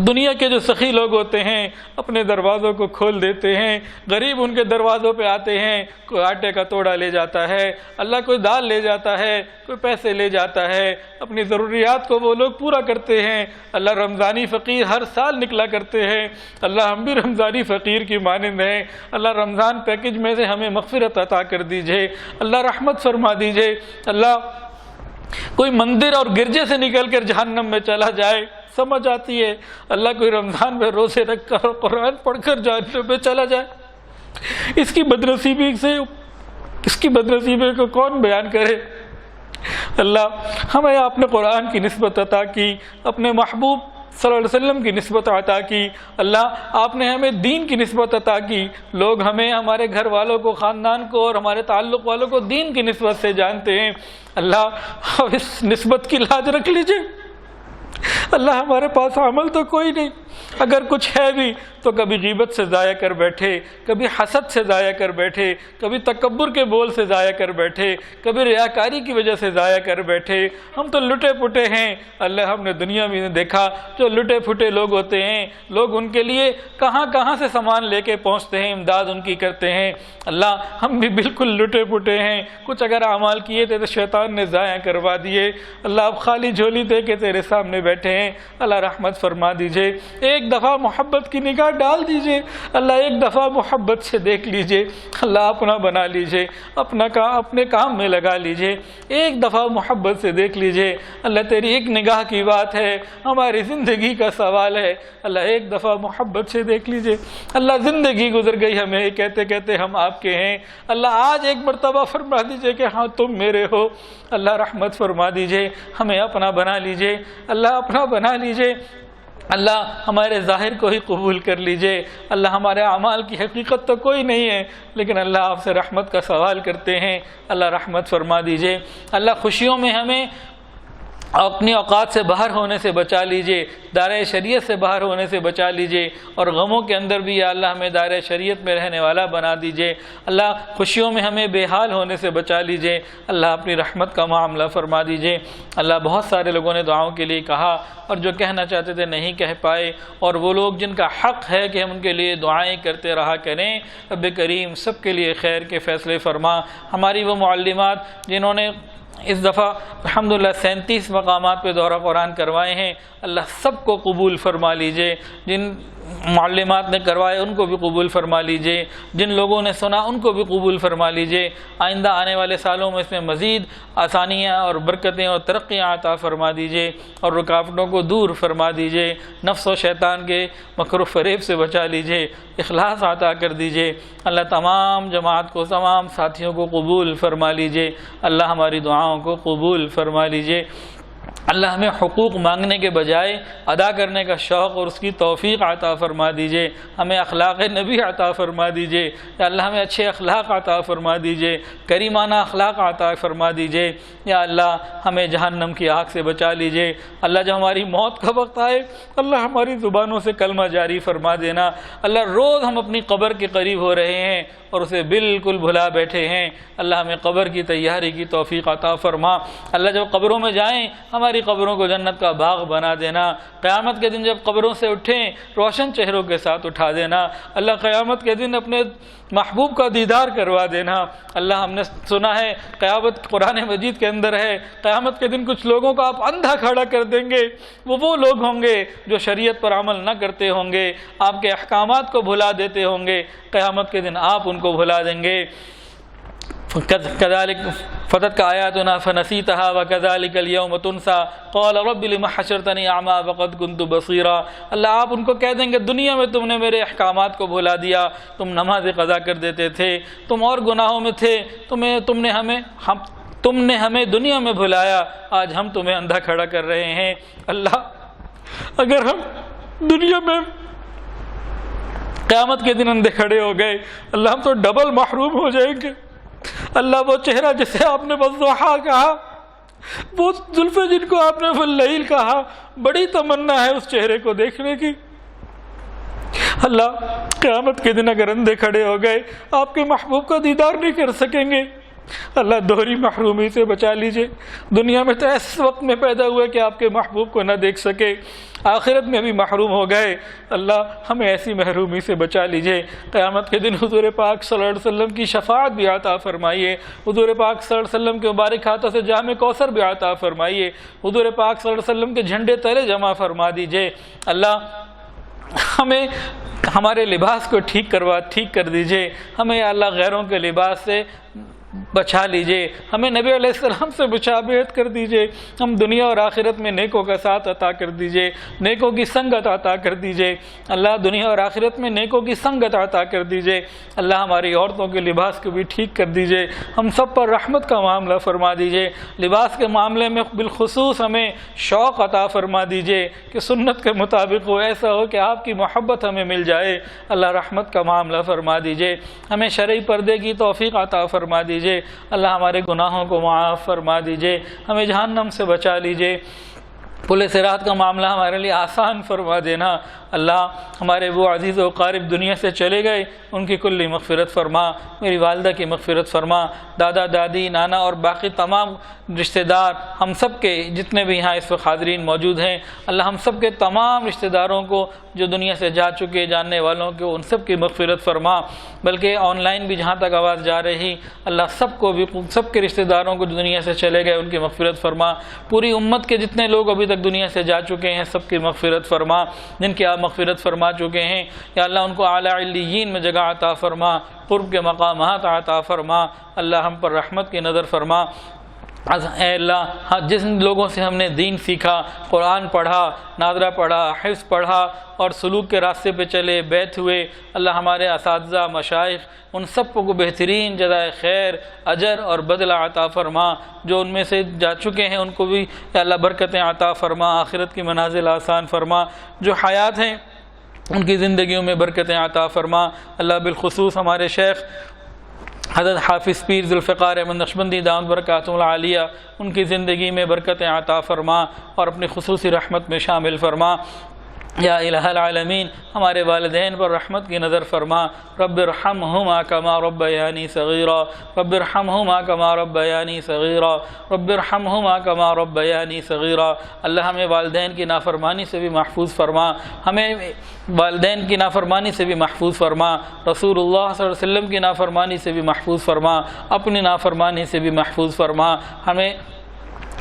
دنیا کے جو سخی لوگ ہوتے ہیں اپنے دروازوں کو کھول دیتے ہیں، غریب ان کے دروازوں پہ آتے ہیں، کوئی آٹے کا توڑا لے جاتا ہے، اللہ کوئی دال لے جاتا ہے، کوئی پیسے لے جاتا ہے، اپنی ضروریات کو وہ لوگ پورا کرتے ہیں۔ اللہ رمضانی فقیر ہر سال نکلا کرتے ہیں، اللہ ہم بھی رمضانی فقیر کی مانند ہیں۔ اللہ رمضان پیکج میں سے ہمیں مغفرت عطا کر دیجئے، اللہ رحمت فرما دیجئے۔ اللہ کوئی مندر اور گرجے سے نکل کر جہنم میں چلا جائے سمجھ آتی ہے، اللہ کوئی رمضان میں روزے رکھ کر قرآن پڑھ کر جہنم میں چلا جائے، اس کی بدنصیبی کو کون بیان کرے۔ اللہ ہمیں آپ نے قرآن کی نسبت عطا کی، اپنے محبوب صلی اللہ علیہ وسلم کی نسبت عطا کی، اللہ آپ نے ہمیں دین کی نسبت عطا کی۔ لوگ ہمیں، ہمارے گھر والوں کو، خاندان کو اور ہمارے تعلق والوں کو دین کی نسبت سے جانتے ہیں۔ اللہ اس نسبت کی لاج رکھ لیجئے۔ اللہ ہمارے پاس عمل تو کوئی نہیں، اگر کچھ ہے بھی تو کبھی غیبت سے ضائع کر بیٹھے، کبھی حسد سے ضائع کر بیٹھے، کبھی تکبر کے بول سے ضائع کر بیٹھے، کبھی ریاکاری کی وجہ سے ضائع کر بیٹھے۔ ہم تو لٹے پٹے ہیں۔ اللہ ہم نے دنیا میں دیکھا جو لٹے پھٹے لوگ ہوتے ہیں، لوگ ان کے لیے کہاں کہاں سے سامان لے کے پہنچتے ہیں، امداد ان کی کرتے ہیں۔ اللہ ہم بھی بالکل لٹے پٹے ہیں، کچھ اگر اعمال کیے تھے تو شیطان نے ضائع کروا دیے۔ اللہ اب خالی جھولی دے کے تیرے سامنے بیٹھے ہیں، اللہ رحمت فرما دیجئے۔ ایک دفعہ محبت کی نگاہ ڈال دیجئے، اللہ ایک دفعہ محبت سے دیکھ لیجئے، اللہ اپنا بنا لیجئے، اپنے کام میں لگا لیجئے، ایک دفعہ محبت سے دیکھ لیجئے۔ اللہ تیری ایک نگاہ کی بات ہے، ہماری زندگی کا سوال ہے، اللہ ایک دفعہ محبت سے دیکھ لیجئے۔ اللہ زندگی گزر گئی ہمیں کہتے کہتے ہم آپ کے ہیں، اللہ آج ایک مرتبہ فرما دیجئے کہ ہاں تم میرے ہو۔ اللہ رحمت فرما دیجئے، ہمیں اپنا بنا لیجئے، اللہ اپنا بنا لیجئے۔ اللہ ہمارے ظاہر کو ہی قبول کر لیجئے۔ اللہ ہمارے اعمال کی حقیقت تو کوئی نہیں ہے، لیکن اللہ آپ سے رحمت کا سوال کرتے ہیں، اللہ رحمت فرما دیجئے۔ اللہ خوشیوں میں ہمیں اپنی اوقات سے باہر ہونے سے بچا لیجئے، دائرہ شریعت سے باہر ہونے سے بچا لیجئے، اور غموں کے اندر بھی یا اللہ ہمیں دائرہ شریعت میں رہنے والا بنا دیجئے۔ اللہ خوشیوں میں ہمیں بے حال ہونے سے بچا لیجئے، اللہ اپنی رحمت کا معاملہ فرما دیجئے۔ اللہ بہت سارے لوگوں نے دعاؤں کے لیے کہا اور جو کہنا چاہتے تھے نہیں کہہ پائے، اور وہ لوگ جن کا حق ہے کہ ہم ان کے لیے دعائیں کرتے رہا کریں، رب کریم سب کے لیے خیر کے فیصلے فرما۔ ہماری وہ معلمات جنہوں نے اس دفعہ الحمدللہ 37 مقامات پہ دورہ قرآن کروائے ہیں، اللہ سب کو قبول فرما لیجئے۔ جن معلمات نے کروائے ان کو بھی قبول فرما لیجئے، جن لوگوں نے سنا ان کو بھی قبول فرما لیجئے۔ آئندہ آنے والے سالوں میں اس میں مزید آسانیاں اور برکتیں اور ترقیاں عطا فرما دیجئے، اور رکاوٹوں کو دور فرما دیجئے، نفس و شیطان کے مکر و فریب سے بچا لیجئے، اخلاص عطا کر دیجئے۔ اللہ تمام جماعت کو، تمام ساتھیوں کو قبول فرما لیجئے، اللہ ہماری دعاؤں کو قبول فرما لیجئے۔ اللہ ہمیں حقوق مانگنے کے بجائے ادا کرنے کا شوق اور اس کی توفیق عطا فرما دیجئے، ہمیں اخلاق نبی عطا فرما دیجئے، یا اللہ ہمیں اچھے اخلاق عطا فرما دیجئے، کریمانہ اخلاق عطا فرما دیجئے۔ یا اللہ ہمیں جہنم کی آگ سے بچا لیجئے۔ اللہ جب ہماری موت کا وقت آئے اللہ ہماری زبانوں سے کلمہ جاری فرما دینا۔ اللہ روز ہم اپنی قبر کے قریب ہو رہے ہیں اور اسے بالکل بھلا بیٹھے ہیں، اللہ ہمیں قبر کی تیاری کی توفیق عطا فرما۔ اللہ جب قبروں میں جائیں ہماری قبروں کو جنت کا باغ بنا دینا، قیامت کے دن جب قبروں سے اٹھیں روشن چہروں کے ساتھ اٹھا دینا۔ اللہ قیامت کے دن اپنے محبوب کا دیدار کروا دینا۔ اللہ ہم نے سنا ہے قیامت قرآن مجید کے اندر ہے، قیامت کے دن کچھ لوگوں کو آپ اندھا کھڑا کر دیں گے، وہ لوگ ہوں گے جو شریعت پر عمل نہ کرتے ہوں گے، آپ کے احکامات کو بھلا دیتے ہوں گے، قیامت کے دن آپ ان کو بھلا دیں گے۔ كذلك فتتك آياتنا فنسيتها وكذلك اليوم تنسى قال رب لم حشرتني أعمى وقد كنت بصيرا. اللہ آپ ان کو کہہ دیں گے دنیا میں تم نے میرے احکامات کو بھلا دیا، تم نماز قضا کر دیتے تھے، تم اور گناہوں میں تھے، تم نے ہمیں دنیا میں بھلایا، آج ہم تمہیں اندھا کھڑا کر رہے ہیں. اللہ اگر ہم دنیا میں قیامت کے دن اندھے کھڑے ہو گئے، اللہ ہم تو ڈبل محروم ہو جائیں گے. اللہ وہ چہرہ جسے آپ نے والضحیٰ کہا، وہ زلفیں جن کو آپ نے واللیل کہا، بڑی تمنا ہے اس چہرے کو دیکھنے کی. اللہ قیامت کے دن اگر اندھے کھڑے ہو گئے آپ کے محبوب کا دیدار نہیں کر سکیں گے. اللہ دوہری محرومی سے بچا لیجئے. دنیا میں تو ایسے وقت میں پیدا ہوا کہ آپ کے محبوب کو نہ دیکھ سکے، آخرت میں بھی محروم ہو گئے. اللہ ہمیں ایسی محرومی سے بچا لیجئے. قیامت کے دن حضور پاک صلی اللہ علیہ وسلم کی شفاعت بھی عطا فرمائیے. حضور پاک صلی اللہ علیہ وسلم کے مبارک ہاتھوں سے جام کوثر بھی عطا فرمائیے. حضور پاک صلی اللہ علیہ وسلم کے جھنڈے تلے جمع فرما دیجئے. اللہ ہمیں ہمارے لباس کو ٹھیک کر دیجئے. ہمیں اللہ غیروں کے لباس سے بچا لیجئے. ہمیں نبی علیہ السلام سے مشابہت کر دیجئے. ہم دنیا اور آخرت میں نیکوں کا ساتھ عطا کر دیجئے، نیکوں کی سنگت عطا کر دیجئے. اللہ دنیا اور آخرت میں نیکوں کی سنگت عطا کر دیجئے. اللہ ہماری عورتوں کے لباس کو بھی ٹھیک کر دیجئے. ہم سب پر رحمت کا معاملہ فرما دیجئے. لباس کے معاملے میں بالخصوص ہمیں شوق عطا فرما دیجئے کہ سنت کے مطابق وہ ایسا ہو کہ آپ کی محبت ہمیں مل جائے. اللہ رحمت کا معاملہ فرما دیجئے. ہمیں شرعی پردے کی توفیق عطا فرما دیجئے. اللہ ہمارے گناہوں کو معاف فرما دیجئے. ہمیں جہنم سے بچا لیجئے. پل صراط کا معاملہ ہمارے لیے آسان فرما دینا. اللہ ہمارے وہ عزیز و قارب دنیا سے چلے گئے، ان کی کلی مغفرت فرما. میری والدہ کی مغفرت فرما. دادا دادی نانا اور باقی تمام رشتہ دار، ہم سب کے جتنے بھی یہاں اس وقت حاضرین موجود ہیں، اللہ ہم سب کے تمام رشتہ داروں کو جو دنیا سے جا چکے، جاننے والوں کو، ان سب کی مغفرت فرما. بلکہ آن لائن بھی جہاں تک آواز جا رہی، اللہ سب کو بھی، سب کے رشتہ داروں کو جو دنیا سے چلے گئے ان کی مغفرت فرما. پوری امت کے جتنے لوگ ابھی تک دنیا سے جا چکے ہیں سب کی مغفرت فرما. جن کی آپ مغفرت فرما چکے ہیں یا اللہ ان کو اعلیٰ علیین میں جگہ عطا فرما، قرب کے مقامات عطا فرما. اللہ ہم پر رحمت کی نظر فرما. اے اللہ جس لوگوں سے ہم نے دین سیکھا، قرآن پڑھا، ناظرہ پڑھا، حفظ پڑھا اور سلوک کے راستے پہ چلے، بیت ہوئے، اللہ ہمارے اساتذہ مشائخ ان سب کو بہترین جزائے خیر، اجر اور بدلہ عطا فرما. جو ان میں سے جا چکے ہیں ان کو بھی یا اللہ برکتیں عطا فرما، آخرت کی منازل آسان فرما. جو حیات ہیں ان کی زندگیوں میں برکتیں عطا فرما. اللہ بالخصوص ہمارے شیخ حضرت حافظ پیر ذوالفقار احمد نقشبندی دامت برکاتہ العالیہ، ان کی زندگی میں برکتیں عطا فرما اور اپنی خصوصی رحمت میں شامل فرما. یا الہ العالمین ہمارے والدین پر رحمت کی نظر فرما. رب ارحمہما کما ربیانی صغیرا، رب ارحمہما کما ربیانی صغیرا، رب ارحمہما کما ربیانی صغیرا. اللہ ہمیں والدین کی نافرمانی سے بھی محفوظ فرما. ہمیں والدین کی نافرمانی سے بھی محفوظ فرما. رسول اللہ صلی اللہ علیہ وسلم کی نافرمانی سے بھی محفوظ فرما. اپنی نافرمانی سے بھی محفوظ فرما. ہمیں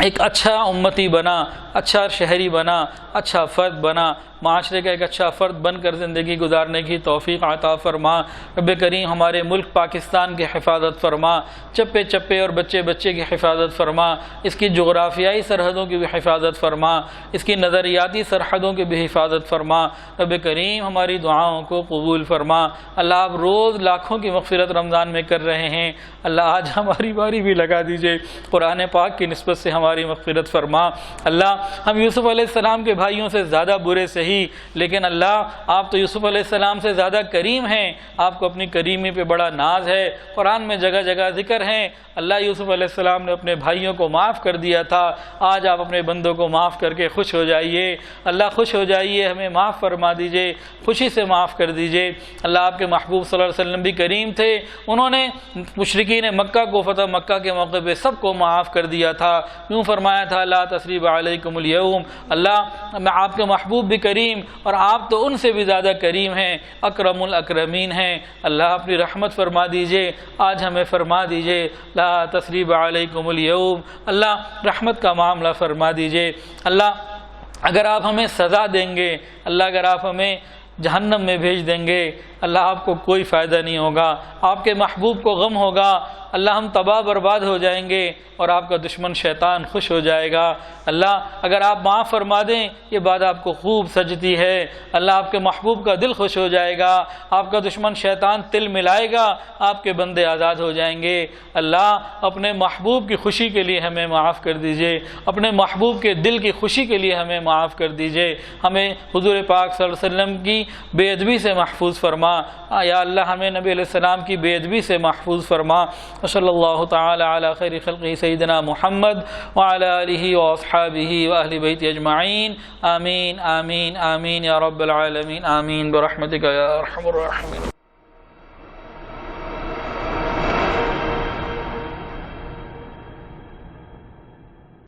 ایک اچھا امتی بنا، اچھا شہری بنا، اچھا فرد بنا، معاشرے کا ایک اچھا فرد بن کر زندگی گزارنے کی توفیق عطا فرما. رب کریم ہمارے ملک پاکستان کی حفاظت فرما. چپے چپے اور بچے بچے کی حفاظت فرما. اس کی جغرافیائی سرحدوں کی بھی حفاظت فرما. اس کی نظریاتی سرحدوں کی بھی حفاظت فرما. رب کریم ہماری دعاؤں کو قبول فرما. اللہ آپ روز لاکھوں کی مغفرت رمضان میں کر رہے ہیں. اللہ آج ہماری باری بھی لگا دیجئے. قرآن پاک کی نسبت سے ہماری مغفرت فرما. اللہ ہم یوسف علیہ السلام کے بھائیوں سے زیادہ برے سے لیکن اللہ آپ تو یوسف علیہ السلام سے زیادہ کریم ہیں. آپ کو اپنی کریمی پہ بڑا ناز ہے. قرآن میں جگہ جگہ ذکر ہیں. اللہ یوسف علیہ السلام نے اپنے بھائیوں کو معاف کر دیا تھا. آج آپ اپنے بندوں کو معاف کر کے خوش ہو جائیے. اللہ خوش ہو جائیے، ہمیں معاف فرما دیجئے، خوشی سے معاف کر دیجئے. اللہ آپ کے محبوب صلی اللہ علیہ وسلم بھی کریم تھے. انہوں نے مشرکین مکہ کو فتح مکہ کے موقع پہ سب کو معاف کر دیا تھا. یوں فرمایا تھا لا تثریب علیکم اليوم. اللہ آپ کے محبوب بھی کریم اور آپ تو ان سے بھی زیادہ کریم ہیں، اکرم الاکرمین ہیں. اللہ اپنی رحمت فرما دیجئے. آج ہمیں فرما دیجئے لا تثریب علیکم اليوم. اللہ رحمت کا معاملہ فرما دیجئے. اللہ اگر آپ ہمیں سزا دیں گے، اللہ اگر آپ ہمیں جہنم میں بھیج دیں گے، اللہ آپ کو کوئی فائدہ نہیں ہوگا. آپ کے محبوب کو غم ہوگا. اللہ ہم تباہ برباد ہو جائیں گے اور آپ کا دشمن شیطان خوش ہو جائے گا۔ اللہ اگر آپ معاف فرما دیں یہ بات آپ کو خوب سجتی ہے، اللہ آپ کے محبوب کا دل خوش ہو جائے گا، آپ کا دشمن شیطان تل ملائے گا، آپ کے بندے آزاد ہو جائیں گے۔ اللہ اپنے محبوب کی خوشی کے لیے ہمیں معاف کر دیجئے، اپنے محبوب کے دل کی خوشی کے لیے ہمیں معاف کر دیجئے، ہمیں حضور پاک صلی اللہ علیہ وسلم کی بے ادبی سے محفوظ فرما، یا اللہ ہمیں نبی علیہ السلام کی بے ادبی سے محفوظ فرما۔ وصلی اللہ تعالی علی خیر خلقہ سیدنا محمد وعلی آلہ واصحابہ واہل بیت اجمعین، آمین آمین آمین یا رب العالمین، آمین برحمتک یا ارحم الراحمین۔